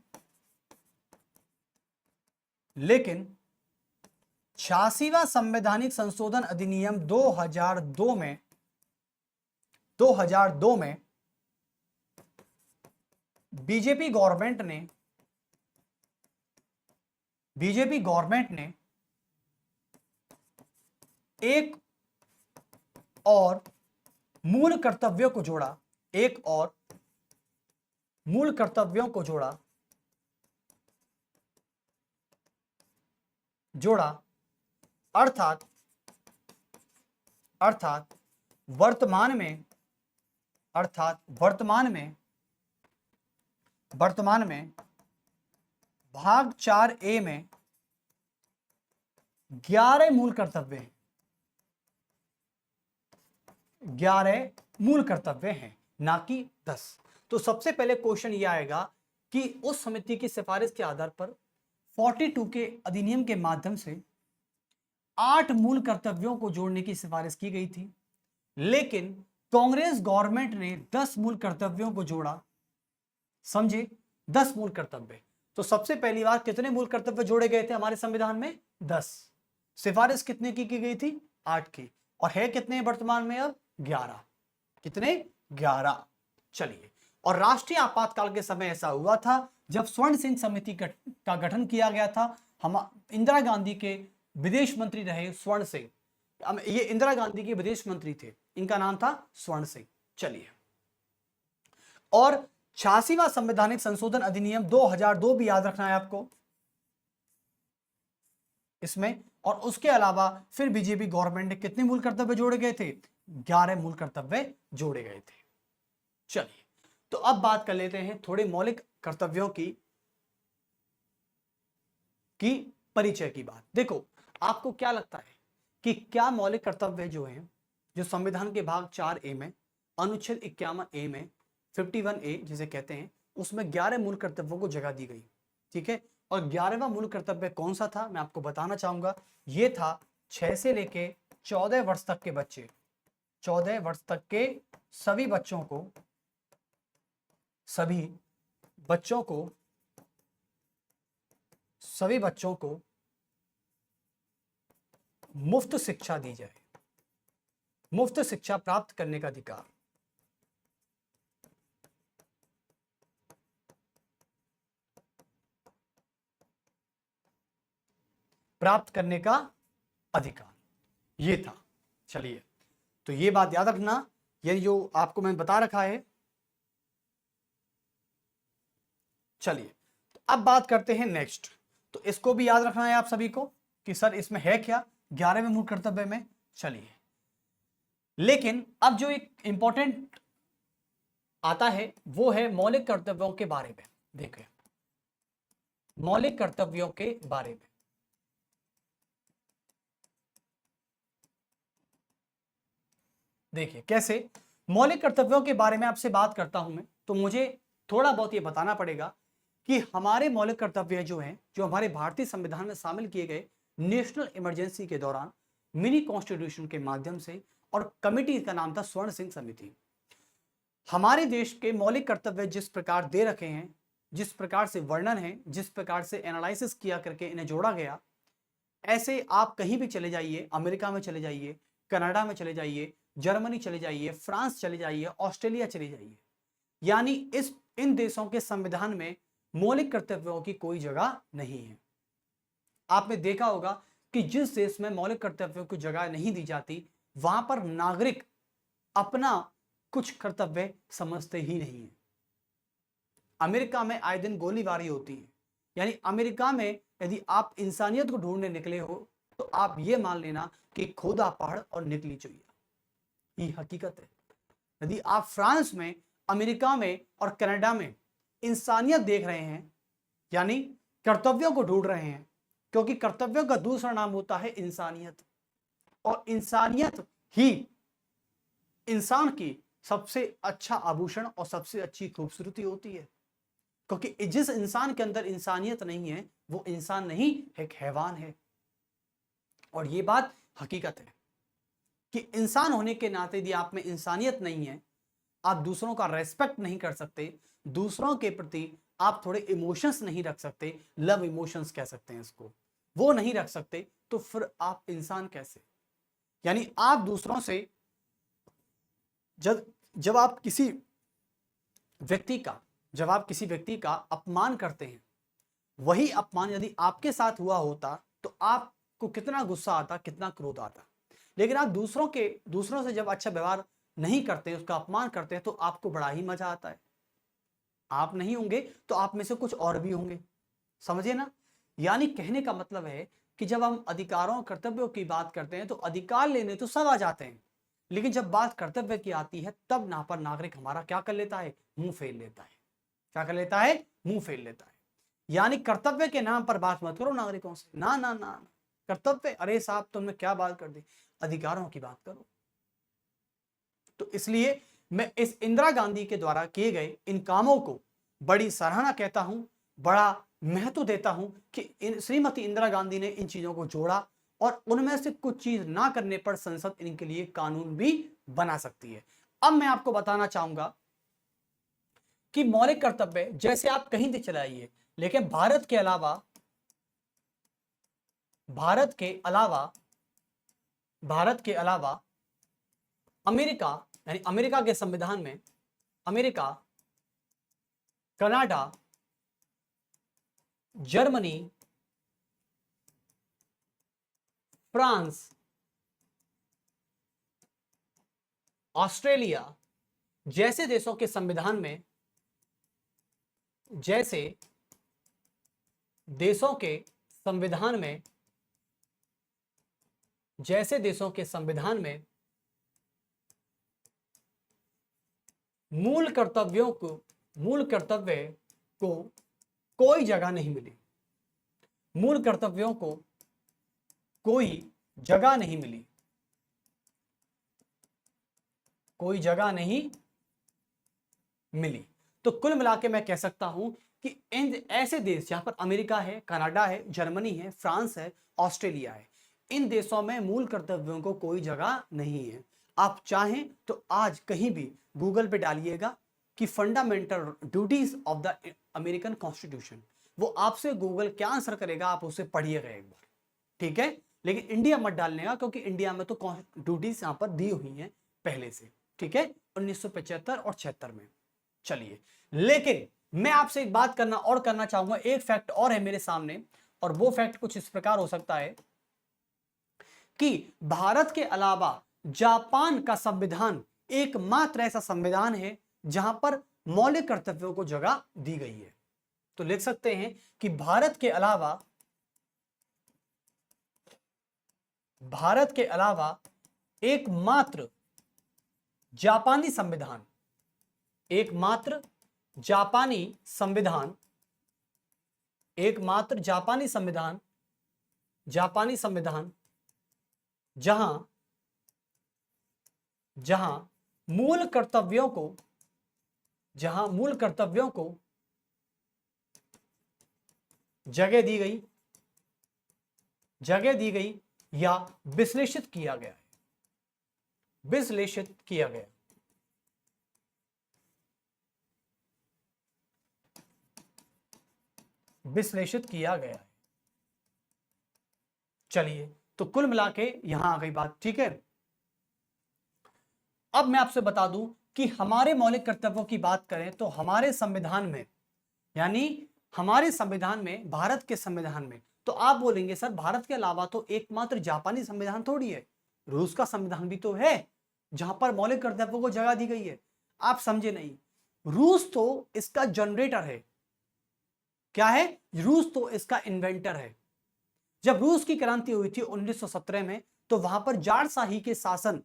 86वां संवैधानिक संशोधन अधिनियम 2002 में बीजेपी गवर्नमेंट ने एक और मूल कर्तव्यों को जोड़ा, एक और मूल कर्तव्यों को जोड़ा, अर्थात वर्तमान में भाग 4A में 11 मूल कर्तव्य हैं, 11 मूल कर्तव्य हैं, ना कि 10। तो सबसे पहले क्वेश्चन ये आएगा कि उस समिति की सिफारिश के आधार पर 42 के अधिनियम के माध्यम से 8 मूल कर्तव्यों को जोड़ने की सिफारिश की गई थी, लेकिन कांग्रेस गवर्नमेंट ने 10 मूल कर्तव्यों को जोड़ा। समझे? 10 मूल कर्तव्य। तो सबसे पहली बात, कितने मूल कर्तव्य जोड़े गए थे हमारे संविधान में? 10। सिफारिश कितने की गई थी? 8 की। और है कितने वर्तमान में अब? 11। कितने? 11। चलिए, और राष्ट्रीय आपातकाल के समय ऐसा हुआ था जब स्वर्ण सिंह समिति का गठन किया गया था। हम इंदिरा गांधी के विदेश मंत्री रहे स्वर्ण सिंह, ये इंदिरा गांधी के विदेश मंत्री थे, इनका नाम था स्वर्ण सिंह। चलिए, और 86वां संवैधानिक संशोधन अधिनियम 2002 भी याद रखना है आपको इसमें। और उसके अलावा फिर बीजेपी गवर्नमेंट ने कितने मूल कर्तव्य जोड़े गए थे? 11 मूल कर्तव्य जोड़े गए थे। चलिए, तो अब बात कर लेते हैं थोड़े मौलिक कर्तव्यों की परिचय की बात। देखो, आपको क्या लगता है कि क्या मौलिक कर्तव्य जो हैं, जो संविधान के भाग 4A में, अनुच्छेद 51A में 51A जिसे कहते हैं, उसमें 11 मूल कर्तव्यों को जगह दी गई, ठीक है। और 11वां मूल कर्तव्य कौन सा था, मैं आपको बताना चाहूंगा। ये था 6 से लेके 14 वर्ष तक के बच्चे, 14 वर्ष तक के सभी बच्चों को मुफ्त शिक्षा दी जाए, मुफ्त शिक्षा प्राप्त करने का अधिकार। प्राप्त करने का अधिकार ये था। चलिए, तो ये बात याद रखना, ये जो आपको मैं बता रखा है। चलिए, तो अब बात करते हैं नेक्स्ट। तो इसको भी याद रखना है आप सभी को कि सर इसमें है क्या 11वें मूल कर्तव्य में। चलिए, लेकिन अब जो एक इंपॉर्टेंट आता है वो है मौलिक कर्तव्यों के बारे में। देखिए, मौलिक कर्तव्यों के बारे में देखिए कैसे। मौलिक कर्तव्यों के बारे में आपसे बात करता हूं मैं, तो मुझे थोड़ा बहुत ये बताना पड़ेगा कि हमारे मौलिक कर्तव्य जो हैं, जो हमारे भारतीय संविधान में शामिल किए गए नेशनल इमरजेंसी के दौरान मिनी कॉन्स्टिट्यूशन के माध्यम से, और कमिटी का नाम था स्वर्ण सिंह समिति। हमारे देश के मौलिक कर्तव्य जिस प्रकार दे रखे हैं, जिस प्रकार से वर्णन है, जिस प्रकार से एनालिसिस किया करके इन्हें जोड़ा गया, ऐसे आप कहीं भी चले जाइए, अमेरिका में चले जाइए, कनाडा में चले जाइए, जर्मनी चले जाइए, फ्रांस चले जाइए, ऑस्ट्रेलिया चले जाइए, यानी इन देशों के संविधान में मौलिक कर्तव्यों की कोई जगह नहीं है। आपने देखा होगा कि जिस देश में मौलिक कर्तव्यों की जगह नहीं दी जाती, वहां पर नागरिक अपना कुछ कर्तव्य समझते ही नहीं है। अमेरिका में आए दिन गोलीबारी होती है, यानी अमेरिका में यदि आप इंसानियत को ढूंढने निकले हो तो आप ये मान लेना कि खोदा पहाड़ और निकली चुईया, ये हकीकत है। यदि आप फ्रांस में, अमेरिका में और कनाडा में इंसानियत देख रहे हैं, यानी कर्तव्यों को ढूंढ रहे हैं, क्योंकि कर्तव्यों का दूसरा नाम होता है इंसानियत, और इंसानियत ही इंसान की सबसे अच्छा आभूषण और सबसे अच्छी खूबसूरती होती है। क्योंकि जिस इंसान के अंदर इंसानियत नहीं है वो इंसान नहीं, एक हैवान है। और ये बात हकीकत है कि इंसान होने के नाते यदि आप में इंसानियत नहीं है, आप दूसरों का रेस्पेक्ट नहीं कर सकते, दूसरों के प्रति आप थोड़े इमोशंस नहीं रख सकते, लव इमोशंस कह सकते हैं इसको, वो नहीं रख सकते, तो फिर आप इंसान कैसे? यानी आप दूसरों से जब आप किसी व्यक्ति का अपमान करते हैं, वही अपमान यदि आपके साथ हुआ होता तो आपको कितना गुस्सा आता, कितना क्रोध आता। लेकिन आप दूसरों से जब अच्छा व्यवहार नहीं करते, उसका अपमान करते हैं, तो आपको बड़ा ही मजा आता है। आप नहीं होंगे तो आप में से कुछ और भी होंगे, समझिए ना। यानी कहने का मतलब है कि जब हम अधिकारों कर्तव्यों की बात करते हैं तो अधिकार लेने तो सब आ जाते हैं, लेकिन जब बात कर्तव्य की आती है तब ना पर नागरिक हमारा क्या कर लेता है, मुंह फेर लेता है। क्या कर लेता है? मुंह फेर लेता है। यानी कर्तव्य के नाम पर बात मत करो नागरिकों से, ना ना ना, कर्तव्य, अरे साहब तुमने क्या बात कर दी, अधिकारों की बात करो। तो इसलिए मैं इस इंदिरा गांधी के द्वारा किए गए इन कामों को बड़ी सराहना कहता हूं, बड़ा महत्व देता हूं कि श्रीमती इंदिरा गांधी ने इन चीजों को जोड़ा, और उनमें से कुछ चीज ना करने पर संसद इनके लिए कानून भी बना सकती है। अब मैं आपको बताना चाहूंगा कि मौलिक कर्तव्य जैसे आप कहीं भी चले आइए, लेकिन भारत के अलावा अमेरिका, यानी अमेरिका के संविधान में, America Canada, Germany, France, Australia जैसे देशों के संविधान में, जैसे देशों के संविधान में, जैसे देशों के संविधान में मूल कर्तव्य को कोई जगह नहीं मिली, मूल कर्तव्यों को कोई जगह नहीं मिली, कोई जगह नहीं मिली। तो कुल मिला के मैं कह सकता हूं कि इन ऐसे देश जहां पर अमेरिका है, कनाडा है, जर्मनी है, फ्रांस है, ऑस्ट्रेलिया है, इन देशों में मूल कर्तव्यों को कोई जगह नहीं है। आप चाहें तो आज कहीं भी गूगल पे डालिएगा कि fundamental duties of the American constitution, वो आपसे गूगल क्या आंसर करेगा, आप उसे पढ़िएगा एक बार, ठीक है। लेकिन इंडिया मत डालने का, क्योंकि इंडिया में तो ड्यूटीज यहां पर दी हुई हैं पहले से, ठीक है, 1975 और 76 में। चलिए, लेकिन मैं आपसे एक बात करना चाहूंगा। एक फैक्ट और है मेरे सामने, और वो फैक्ट कुछ इस प्रकार हो सकता है कि भारत के अलावा जापान का संविधान एकमात्र ऐसा संविधान है जहां पर मौलिक कर्तव्यों को जगह दी गई है। तो लिख सकते हैं कि भारत के अलावा एकमात्र जापानी संविधान जहां मूल कर्तव्यों को जगह दी गई या विश्लेषित किया गया है, चलिए, तो कुल मिला के यहां आ गई बात, ठीक है। अब मैं आपसे बता दूं कि हमारे मौलिक कर्तव्यों की बात करें तो हमारे संविधान में, यानी हमारे संविधान में, भारत के संविधान में, तो आप बोलेंगे सर भारत के अलावा तो एकमात्र जापानी संविधान थोड़ी है, रूस का संविधान भी तो है जहां पर मौलिक कर्तव्यों को जगह दी गई है। आप समझे नहीं, रूस तो इसका जनरेटर है। क्या है? रूस तो इसका इन्वेंटर है। जब रूस की क्रांति हुई थी 1917 में, तो वहां पर जारशाही के शासन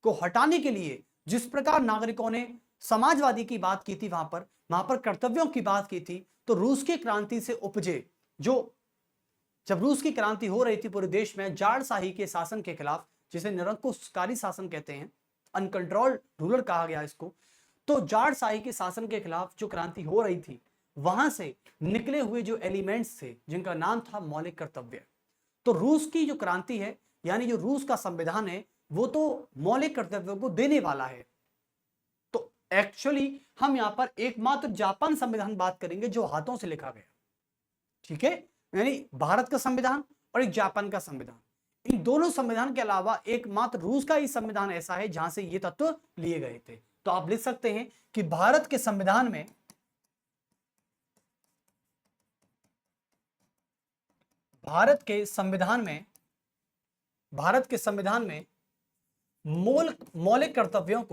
को हटाने के लिए जिस प्रकार नागरिकों ने समाजवादी की बात की थी, वहां पर कर्तव्यों की बात की थी, तो रूस की क्रांति से उपजे जब रूस की क्रांति हो रही थी पूरे देश में जारशाही के शासन के खिलाफ, जिसे निरंकुशकारी शासन कहते हैं, अनकंट्रोल्ड रूलर कहा गया इसको, तो जारशाही के शासन के खिलाफ जो क्रांति हो रही थी, वहां से निकले हुए जो एलिमेंट्स थे जिनका नाम था मौलिक कर्तव्य। तो रूस की जो क्रांति है, यानी जो रूस का संविधान है, वो तो मौलिक कर्तव्यों को देने वाला है। तो एक्चुअली हम यहां पर एकमात्र जापान संविधान बात करेंगे जो हाथों से लिखा गया, ठीक है, यानी भारत का संविधान और एक जापान का संविधान। इन दोनों संविधान के अलावा एकमात्र रूस का ही संविधान ऐसा है जहां से ये तत्व लिए गए थे। तो आप लिख सकते हैं कि भारत के संविधान में मौलिक कर्तव्यों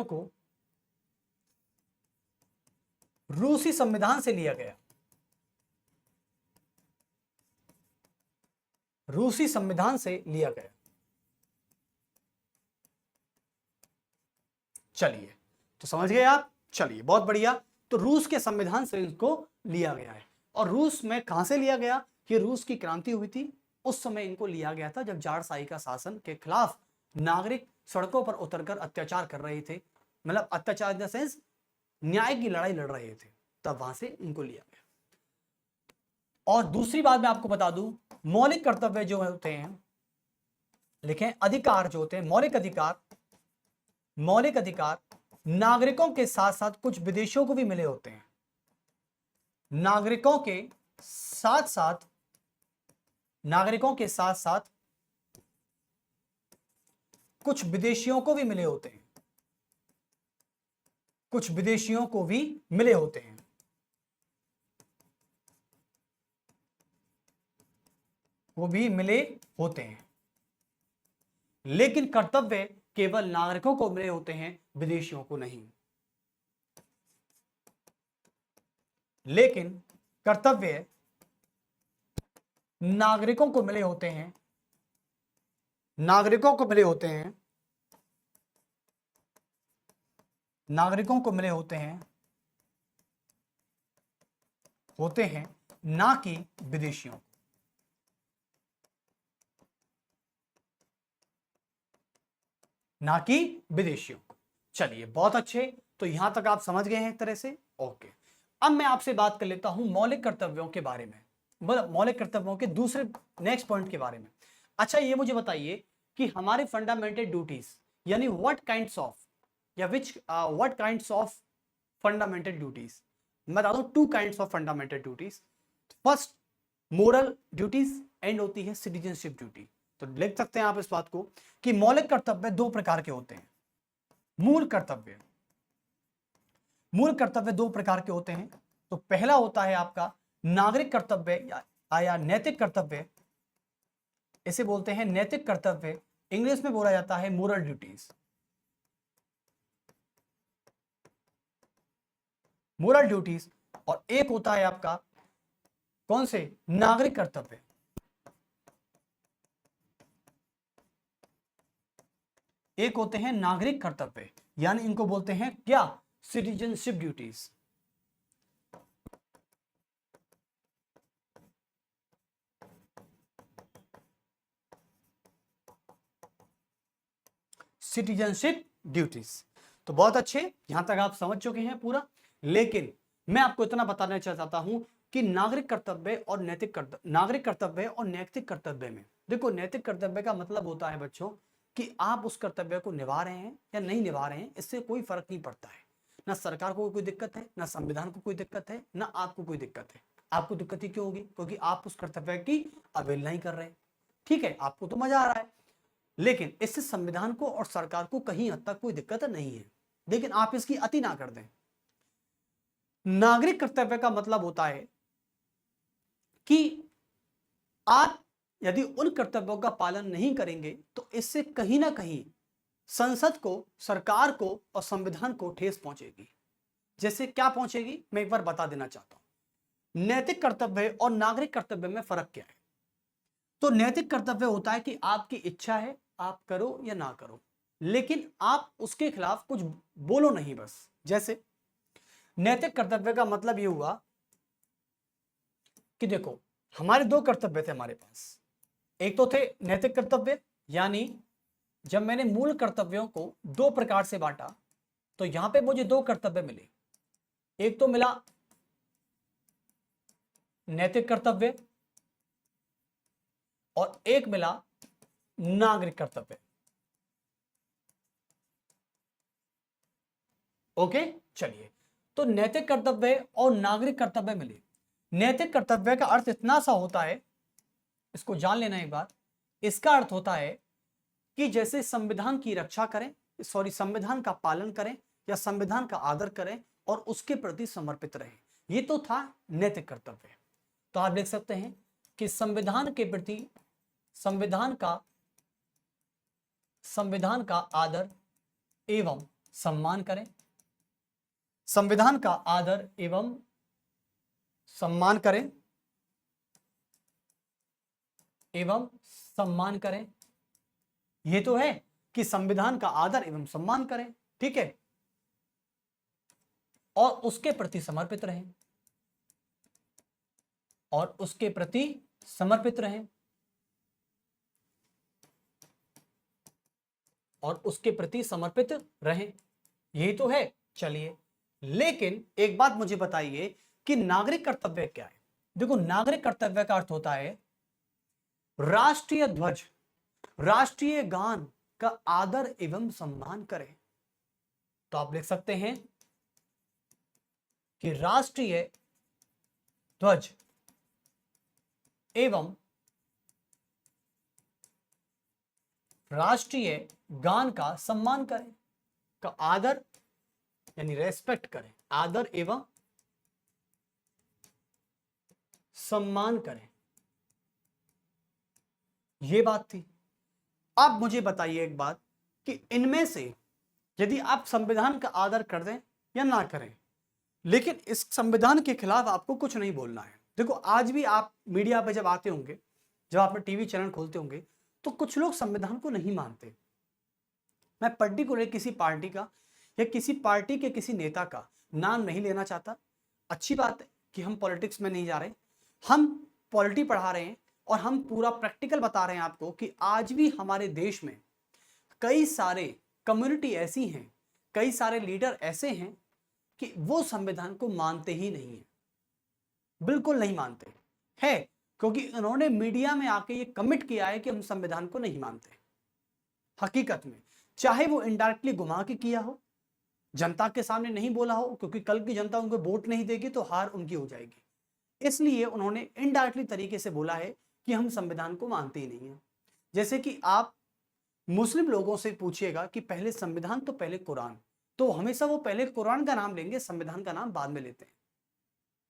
को रूसी संविधान से लिया गया, चलिए, तो समझ गए आप। चलिए, बहुत बढ़िया। तो रूस के संविधान से इसको लिया गया है। और रूस में कहां से लिया गया? कि रूस की क्रांति हुई थी उस समय इनको लिया गया था, जब जारशाही का शासन के खिलाफ नागरिक सड़कों पर उतरकर अत्याचार कर रहे थे, मतलब अत्याचार इन द सेंस न्याय की लड़ाई लड़ रहे थे, तब वहां से इनको लिया गया। और दूसरी बात मैं आपको बता दूं, मौलिक कर्तव्य जो होते हैं, लिखें अधिकार जो होते हैं, मौलिक अधिकार नागरिकों के साथ साथ कुछ विदेशियों को भी मिले होते हैं। नागरिकों के साथ साथ कुछ विदेशियों को भी मिले होते हैं, कुछ विदेशियों को भी मिले होते हैं। वो भी मिले होते हैं, लेकिन कर्तव्य केवल नागरिकों को मिले होते हैं, विदेशियों को नहीं। लेकिन कर्तव्य नागरिकों को मिले होते हैं, नागरिकों को मिले होते हैं, नागरिकों को मिले होते हैं, ना कि विदेशियों को। ना कि विदेशियों को। चलिए बहुत अच्छे, तो यहां तक आप समझ गए हैं एक तरह से। ओके, अब मैं आपसे बात कर लेता हूं मौलिक कर्तव्यों के बारे में, मतलब मौलिक कर्तव्यों के दूसरे नेक्स्ट पॉइंट के बारे में। अच्छा, ये मुझे बताइए कि हमारे फंडामेंटल ड्यूटीज यानी व्हाट काइंड्स ऑफ या what kinds of fundamental duties. मैं बता दूं two kinds of fundamental duties. First moral duties and होती है सिटीजनशिप ड्यूटी। तो लिख सकते हैं आप इस बात को कि मौलिक कर्तव्य दो प्रकार के होते हैं। मूल कर्तव्य दो प्रकार के होते हैं। तो पहला होता है आपका नागरिक कर्तव्य या नैतिक कर्तव्य, इसे बोलते हैं नैतिक कर्तव्य, इंग्लिश में बोला जाता है मोरल ड्यूटीज। Moral duties. और एक होता है आपका कौन से, नागरिक कर्तव्य। एक होते हैं नागरिक कर्तव्य, यानी इनको बोलते हैं क्या, सिटीजनशिप ड्यूटीज। Citizenship duties. तो बहुत अच्छे, यहां तक आप समझ चुके हैं पूरा। लेकिन मैं आपको इतना बताना चाहता हूं कि नागरिक कर्तव्य और नैतिक कर्तव्य में देखो, नैतिक कर्तव्य का मतलब होता है बच्चों कि आप उस कर्तव्य को निभा रहे हैं या नहीं निभा रहे हैं, इससे कोई फर्क नहीं पड़ता है। ना सरकार को कोई दिक्कत है, ना संविधान को कोई दिक्कत है, ना आपको कोई दिक्कत है। आपको दिक्कत ही क्यों होगी, क्योंकि आप उस कर्तव्य की अवहेलना ही कर रहे हैं। ठीक है, आपको तो मजा आ रहा है, लेकिन इससे संविधान को और सरकार को कहीं हद तक कोई दिक्कत नहीं है, लेकिन आप इसकी अति ना कर दें। नागरिक कर्तव्य का मतलब होता है कि आप यदि उन कर्तव्यों का पालन नहीं करेंगे तो इससे कहीं ना कहीं संसद को, सरकार को और संविधान को ठेस पहुंचेगी। जैसे क्या पहुंचेगी, मैं एक बार बता देना चाहता हूं। नैतिक कर्तव्य और नागरिक कर्तव्य में फर्क क्या है। तो नैतिक कर्तव्य होता है कि आपकी इच्छा है, आप करो या ना करो, लेकिन आप उसके खिलाफ कुछ बोलो नहीं बस। जैसे नैतिक कर्तव्य का मतलब यह हुआ कि देखो, हमारे दो कर्तव्य थे हमारे पास। एक तो थे नैतिक कर्तव्य, यानी जब मैंने मूल कर्तव्यों को दो प्रकार से बांटा तो यहां पे मुझे दो कर्तव्य मिले। एक तो मिला नैतिक कर्तव्य और एक मिला नागरिक कर्तव्य। ओके, चलिए, तो नैतिक कर्तव्य और नागरिक कर्तव्य मिले। नैतिक कर्तव्य का अर्थ इतना सा होता है, इसको जान लेना एक बार। इसका अर्थ होता है कि जैसे संविधान की रक्षा करें, संविधान का पालन करें या संविधान का आदर करें और उसके प्रति समर्पित रहें। ये तो था नैतिक कर्तव्य। तो आप देख सकते हैं कि संविधान के प्रति संविधान का आदर एवं सम्मान करें, संविधान का आदर एवं सम्मान करें, ये तो है कि संविधान का आदर एवं सम्मान करें, ठीक है, और उसके प्रति समर्पित रहें, यही तो है। चलिए, लेकिन एक बात मुझे बताइए कि नागरिक कर्तव्य क्या है। देखो, नागरिक कर्तव्य का अर्थ होता है राष्ट्रीय ध्वज, राष्ट्रीय गान का आदर एवं सम्मान करें। तो आप लिख सकते हैं कि राष्ट्रीय ध्वज एवं राष्ट्रीय गान का सम्मान करें, का आदर यानी रेस्पेक्ट करें, आदर एवं सम्मान करें, ये बात थी। अब मुझे बताइए एक बात कि इनमें से यदि आप संविधान का आदर कर दें या ना करें, लेकिन इस संविधान के खिलाफ आपको कुछ नहीं बोलना है। देखो आज भी आप मीडिया पे जब आते होंगे, जब आप टीवी चैनल खोलते होंगे, तो कुछ लोग संविधान को नहीं मानते। मैं पर्टिकुलर किसी पार्टी का या किसी पार्टी के किसी नेता का नाम नहीं लेना चाहता। अच्छी बात है कि हम पॉलिटिक्स में नहीं जा रहे, हम पॉलिटी पढ़ा रहे हैं और हम पूरा प्रैक्टिकल बता रहे हैं आपको कि आज भी हमारे देश में कई सारे कम्युनिटी ऐसी हैं, कई सारे लीडर ऐसे हैं कि वो संविधान को मानते ही नहीं है, बिल्कुल नहीं मानते है, क्योंकि उन्होंने मीडिया में आके ये कमिट किया है कि हम संविधान को नहीं मानते। हकीकत में चाहे वो इनडायरेक्टली घुमा के किया हो, जनता के सामने नहीं बोला हो, क्योंकि कल की जनता उनको वोट नहीं देगी तो हार उनकी हो जाएगी, इसलिए उन्होंने इनडायरेक्टली तरीके से बोला है कि हम संविधान को मानते ही नहीं है। जैसे कि आप मुस्लिम लोगों से पूछिएगा कि पहले संविधान तो पहले कुरान, तो हमेशा वो पहले कुरान का नाम लेंगे, संविधान का नाम बाद में लेते हैं।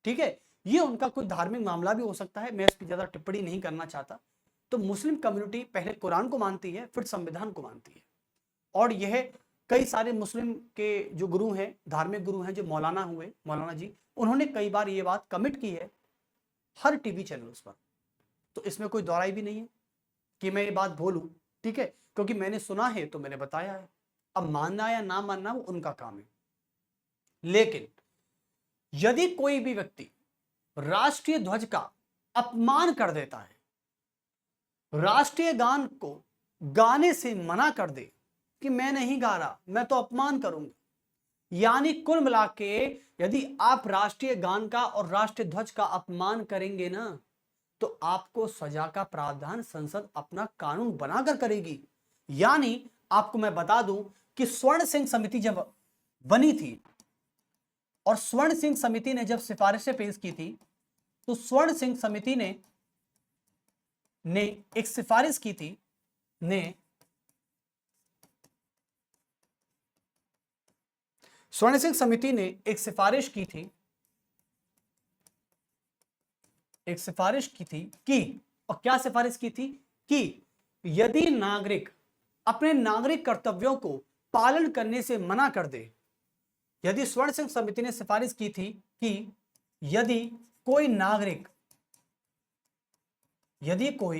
ठीक है, ये उनका कोई धार्मिक मामला भी हो सकता है, मैं इस पर ज्यादा टिप्पणी नहीं करना चाहता। तो मुस्लिम कम्युनिटी पहले कुरान को मानती है, फिर संविधान को मानती है। और यह कई सारे मुस्लिम के जो गुरु हैं, धार्मिक गुरु हैं, जो मौलाना हुए, मौलाना जी, उन्होंने कई बार ये बात कमिट की है हर टीवी चैनल्स पर। तो इसमें कोई दोहराई भी नहीं है कि मैं ये बात बोलूं, ठीक है, क्योंकि मैंने सुना है तो मैंने बताया है। अब मानना या ना मानना वो उनका काम है। लेकिन यदि कोई भी व्यक्ति राष्ट्रीय ध्वज का अपमान कर देता है, राष्ट्रीय गान को गाने से मना कर दे कि मैं नहीं गा रहा, मैं तो अपमान करूंगा, यानी कुल मिला के यदि आप राष्ट्रीय गान का और राष्ट्रीय ध्वज का अपमान करेंगे ना, तो आपको सजा का प्रावधान संसद अपना कानून बनाकर करेगी। यानी आपको मैं बता दूं कि स्वर्ण सिंह समिति जब बनी थी और स्वर्ण सिंह समिति ने जब सिफारिशें पेश की थी, तो स्वर्ण सिंह समिति ने एक सिफारिश की थी, स्वर्ण सिंह समिति ने एक सिफारिश की थी कि, और क्या सिफारिश की थी कि यदि नागरिक अपने नागरिक कर्तव्यों को पालन करने से मना कर दे, यदि स्वर्ण सिंह समिति ने सिफारिश की थी कि यदि कोई नागरिक अपने नागरिक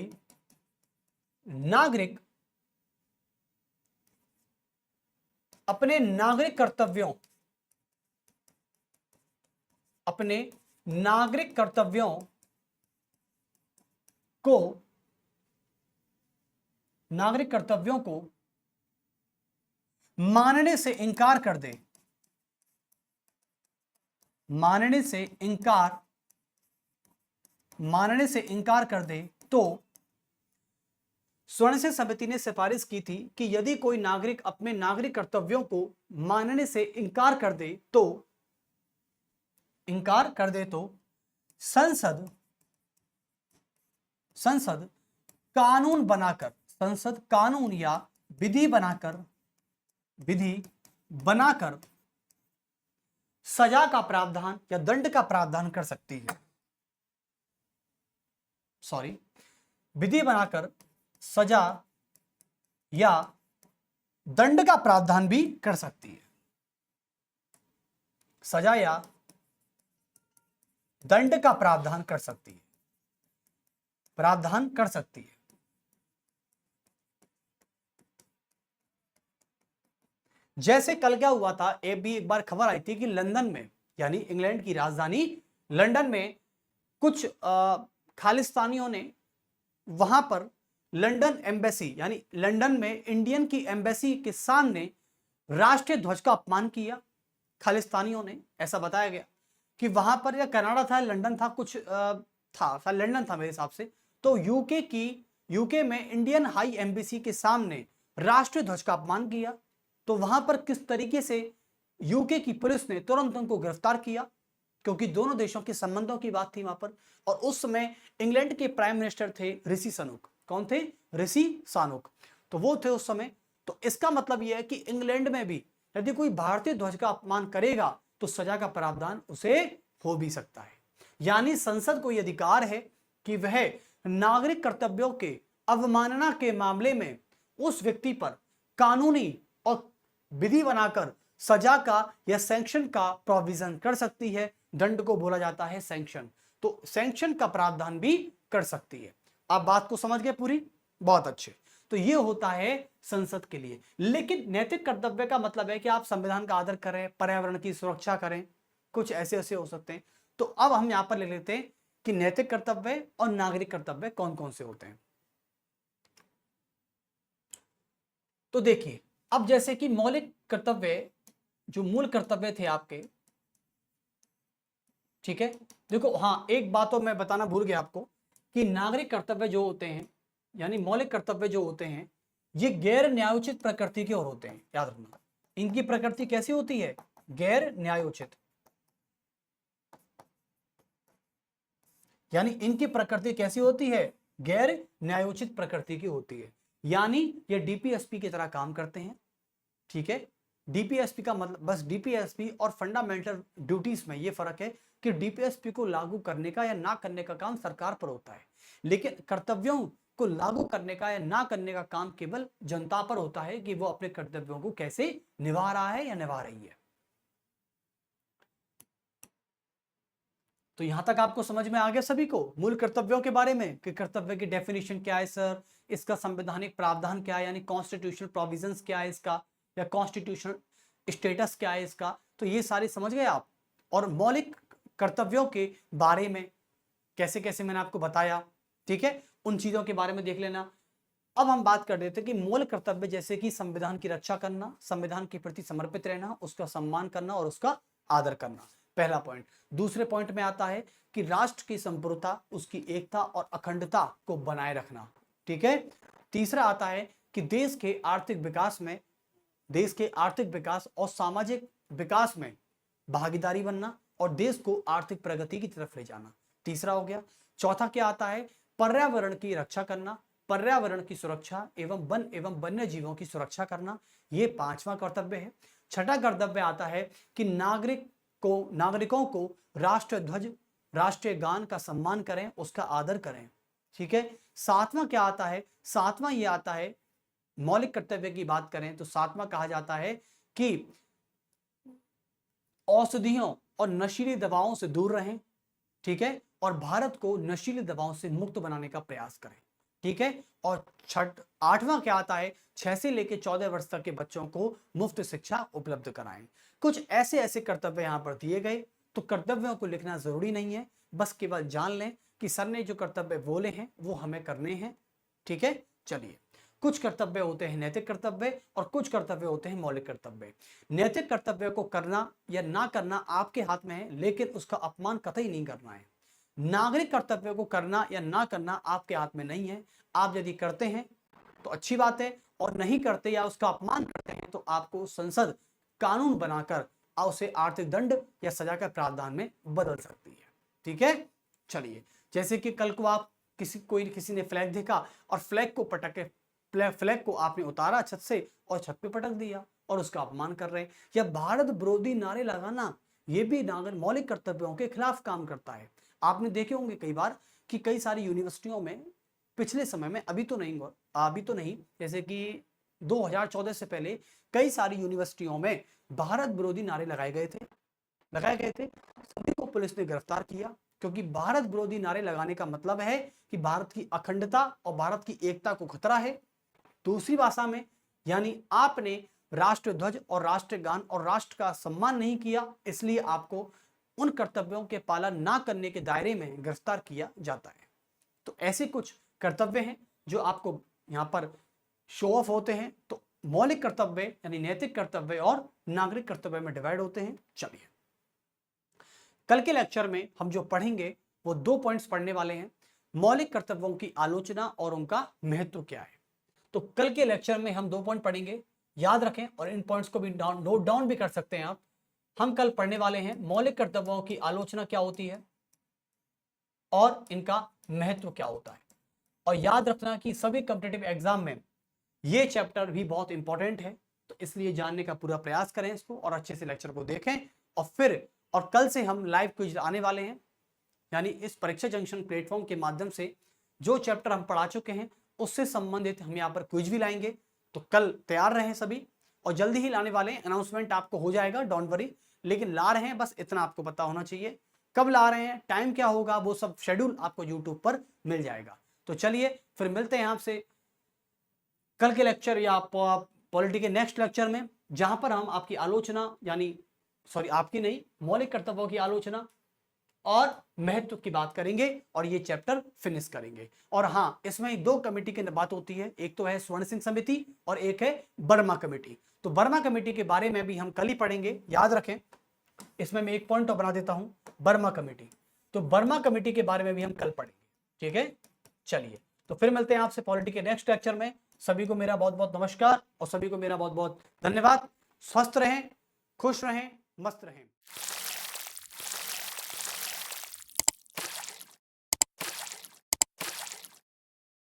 कर्तव्यों को मानने से इनकार कर दे, तो स्वर्ण सिंह समिति ने सिफारिश की थी कि यदि कोई नागरिक अपने नागरिक कर्तव्यों को मानने से इनकार कर दे तो संसद कानून या विधि बनाकर सजा का प्रावधान या दंड का प्रावधान कर सकती है। विधि बनाकर सजा या दंड का प्रावधान भी कर सकती है। सजा या दंड का प्रावधान कर सकती है। जैसे कल क्या हुआ था, एक बार खबर आई थी कि लंदन में, यानी इंग्लैंड की राजधानी लंदन में, कुछ खालिस्तानियों ने वहां पर लंदन एम्बेसी, यानी लंदन में इंडियन की एम्बेसी के सामने राष्ट्रीय ध्वज का अपमान किया खालिस्तानियों ने। ऐसा बताया गया कि वहां पर, या कनाडा था, लंदन था, कुछ था लंदन था मेरे हिसाब से। तो यूके में इंडियन हाई एम्बेसी के सामने राष्ट्रीय ध्वज का अपमान किया। तो वहां पर किस तरीके से यूके की पुलिस ने तुरंत उनको गिरफ्तार किया, क्योंकि दोनों देशों के संबंधों की बात थी वहां पर। और उस समय इंग्लैंड के प्राइम मिनिस्टर थे ऋषि सनोक। कौन थे? ऋषि सानोक। तो वो थे उस समय। तो इसका मतलब यह है कि इंग्लैंड में भी यदि कोई भारतीय ध्वज का अपमान करेगा तो सजा का प्रावधान उसे हो भी सकता है। यानी संसद को यह अधिकार है कि वह नागरिक कर्तव्यों के अवमानना के मामले में उस व्यक्ति पर कानूनी और विधि बनाकर सजा का या सैंक्शन का प्रोविजन कर सकती है। दंड को बोला जाता है सैंक्शन, तो सैंक्शन का प्रावधान भी कर सकती है। आप बात को समझ गए पूरी? बहुत अच्छे। तो ये होता है संसद के लिए। लेकिन नैतिक कर्तव्य का मतलब है कि आप संविधान का आदर करें, पर्यावरण की सुरक्षा करें, कुछ ऐसे ऐसे हो सकते हैं। तो अब हम यहां पर ले लेते हैं कि नैतिक कर्तव्य और नागरिक कर्तव्य कौन कौन से होते हैं। तो देखिए, अब जैसे कि मौलिक कर्तव्य जो मूल कर्तव्य थे आपके, ठीक है, देखो हाँ एक बात तो मैं बताना भूल गया आपको कि नागरिक कर्तव्य जो होते हैं यानी मौलिक कर्तव्य जो होते हैं ये गैर न्यायोचित प्रकृति के और होते हैं। याद रखना, इनकी प्रकृति कैसी होती है? गैर न्यायोचित। यानी इनकी प्रकृति कैसी होती है? गैर न्यायोचित प्रकृति की होती है। यानी ये डीपीएसपी की तरह काम करते हैं। ठीक है, डीपीएसपी का मतलब बस डीपीएसपी और फंडामेंटल ड्यूटीज में ये फर्क है कि डीपीएसपी को लागू करने का या ना करने का काम सरकार पर होता है, लेकिन कर्तव्यों को लागू करने का या ना करने का काम केवल जनता पर होता है कि वो अपने कर्तव्यों को कैसे निभा रहा है या निभा रही है। तो यहां तक आपको समझ में आ गया सभी को मूल कर्तव्यों के बारे में कि कर्तव्य की डेफिनेशन क्या है सर, इसका संवैधानिक प्रावधान क्या है यानी कॉन्स्टिट्यूशनल प्रोविजंस क्या है इसका, या कॉन्स्टिट्यूशनल स्टेटस क्या है इसका। तो ये सारी समझ गए आप। और मौलिक कर्तव्यों के बारे में कैसे कैसे मैंने आपको बताया, ठीक है, उन चीजों के बारे में देख लेना। अब हम बात कर देते हैं कि मौलिक कर्तव्य जैसे कि संविधान की रक्षा करना, संविधान के प्रति समर्पित रहना, उसका सम्मान करना और उसका आदर करना, पहला पॉइंट। दूसरे पॉइंट में आता है कि राष्ट्र की संप्रभुता, उसकी एकता और अखंडता को बनाए रखना। ठीक है, तीसरा आता है कि देश के आर्थिक विकास और सामाजिक विकास में भागीदारी बनना और देश को आर्थिक प्रगति की तरफ ले जाना, तीसरा हो गया। चौथा क्या आता है? पर्यावरण की रक्षा करना, पर्यावरण की सुरक्षा एवं वन एवं वन्य जीवों की सुरक्षा करना, ये पांचवा कर्तव्य है। छठा कर्तव्य आता है कि नागरिकों को राष्ट्र ध्वज, राष्ट्रीय गान का सम्मान करें, उसका आदर करें। ठीक है, सातवां क्या आता है? सातवां ये आता है, मौलिक कर्तव्य की बात करें तो सातवां कहा जाता है कि औषधियों और नशीली दवाओं से दूर रहें। ठीक है, और भारत को नशीली दवाओं से मुक्त बनाने का प्रयास करें। ठीक है, और आठवां क्या आता है? 6 से लेकर 14 वर्ष तक के बच्चों को मुफ्त शिक्षा उपलब्ध कराएं। कुछ ऐसे ऐसे कर्तव्य यहां पर दिए गए। तो कर्तव्यों को लिखना जरूरी नहीं है, बस केवल जान लें कि सर ने जो कर्तव्य बोले हैं वो हमें करने हैं। ठीक है, चलिए, कुछ कर्तव्य होते हैं नैतिक कर्तव्य और कुछ कर्तव्य होते हैं मौलिक कर्तव्य। नैतिक कर्तव्य को करना या ना करना आपके हाथ में है, लेकिन उसका अपमान कतई नहीं करना है। नागरिक कर्तव्य को करना या ना करना आपके हाथ में नहीं है। आप यदि करते हैं तो अच्छी बात है, और नहीं करते या उसका अपमान करते हैं तो आपको संसद कानून बनाकर उसे आर्थिक दंड या सजा के प्रावधान में बदल सकती है। ठीक है, चलिए, जैसे कि कल को आप किसी ने फ्लैग देखा और फ्लैग को आपने उतारा छत से और छत पे पटक दिया और उसका अपमान कर रहे हैं, या भारत विरोधी नारे लगाना, ये भी नागरिक मौलिक कर्तव्यों के खिलाफ काम करता है। आपने देखे होंगे कई बार कि कई सारी यूनिवर्सिटियों में पिछले समय में, अभी तो नहीं, जैसे कि 2014 से पहले कई सारी यूनिवर्सिटियों में भारत विरोधी नारे लगाए गए थे। सभी को पुलिस ने गिरफ्तार किया, क्योंकि भारत विरोधी नारे लगाने का मतलब है कि भारत की अखंडता और भारत की एकता को खतरा है। दूसरी भाषा में, यानी आपने राष्ट्र ध्वज और राष्ट्र गान और राष्ट्र का सम्मान नहीं किया, इसलिए आपको उन कर्तव्यों के पालन ना करने के दायरे में गिरफ्तार किया जाता है। तो ऐसे कुछ कर्तव्य हैं जो आपको यहां पर शो ऑफ होते हैं। तो मौलिक कर्तव्य यानी नैतिक कर्तव्य और नागरिक कर्तव्य में डिवाइड होते हैं। चलिए, कल के लेक्चर में हम जो पढ़ेंगे वो 2 पॉइंट्स पढ़ने वाले हैं, मौलिक कर्तव्यों की आलोचना और उनका महत्व क्या है। तो कल के लेक्चर में हम 2 पॉइंट पढ़ेंगे, याद रखें, और इन पॉइंट्स को भी नोट डाउन भी कर सकते हैं आप। हम कल पढ़ने वाले हैं मौलिक कर्तव्यों की आलोचना क्या होती है और इनका महत्व क्या होता है। और याद रखना कि सभी कॉम्पिटिटिव एग्जाम में ये चैप्टर भी बहुत इंपॉर्टेंट है, तो इसलिए जानने का पूरा प्रयास करें इसको और अच्छे से लेक्चर को देखें। और कल से हम लाइव क्विज आने वाले हैं, यानी इस परीक्षा जंक्शन प्लेटफॉर्म के माध्यम से जो चैप्टर हम पढ़ा चुके हैं उससे संबंधित हम यहाँ पर क्विज भी लाएंगे। तो कल तैयार रहें सभी, और जल्दी ही लाने वाले हैं, अनाउंसमेंट आपको हो जाएगा, डोंट वरी, लेकिन ला रहे हैं बस इतना आपको पता होना चाहिए। कब ला रहे हैं, टाइम क्या होगा, वो सब शेड्यूल आपको यूट्यूब पर मिल जाएगा। तो चलिए फिर मिलते हैं आपसे कल के लेक्चर या पॉलिटी के नेक्स्ट लेक्चर में, जहां पर हम आपकी आलोचना, यानी सॉरी आपकी नहीं, मौलिक कर्तव्यों की आलोचना और महत्व की बात करेंगे और ये चैप्टर फिनिश करेंगे। और हाँ, इसमें दो कमेटी की बात होती है, एक तो है स्वर्ण सिंह समिति और एक है वर्मा कमेटी। तो वर्मा कमेटी के बारे में भी हम कल ही पढ़ेंगे, याद रखें। इसमें मैं एक पॉइंट बना देता हूं, वर्मा कमेटी। तो वर्मा कमेटी के बारे में भी हम कल पढ़ेंगे, ठीक है। चलिए तो फिर मिलते हैं आपसे पॉलिटी के नेक्स्ट लेक्चर में। सभी को मेरा बहुत बहुत नमस्कार और सभी को मेरा बहुत बहुत धन्यवाद। स्वस्थ रहें, खुश रहें, मस्त रहें।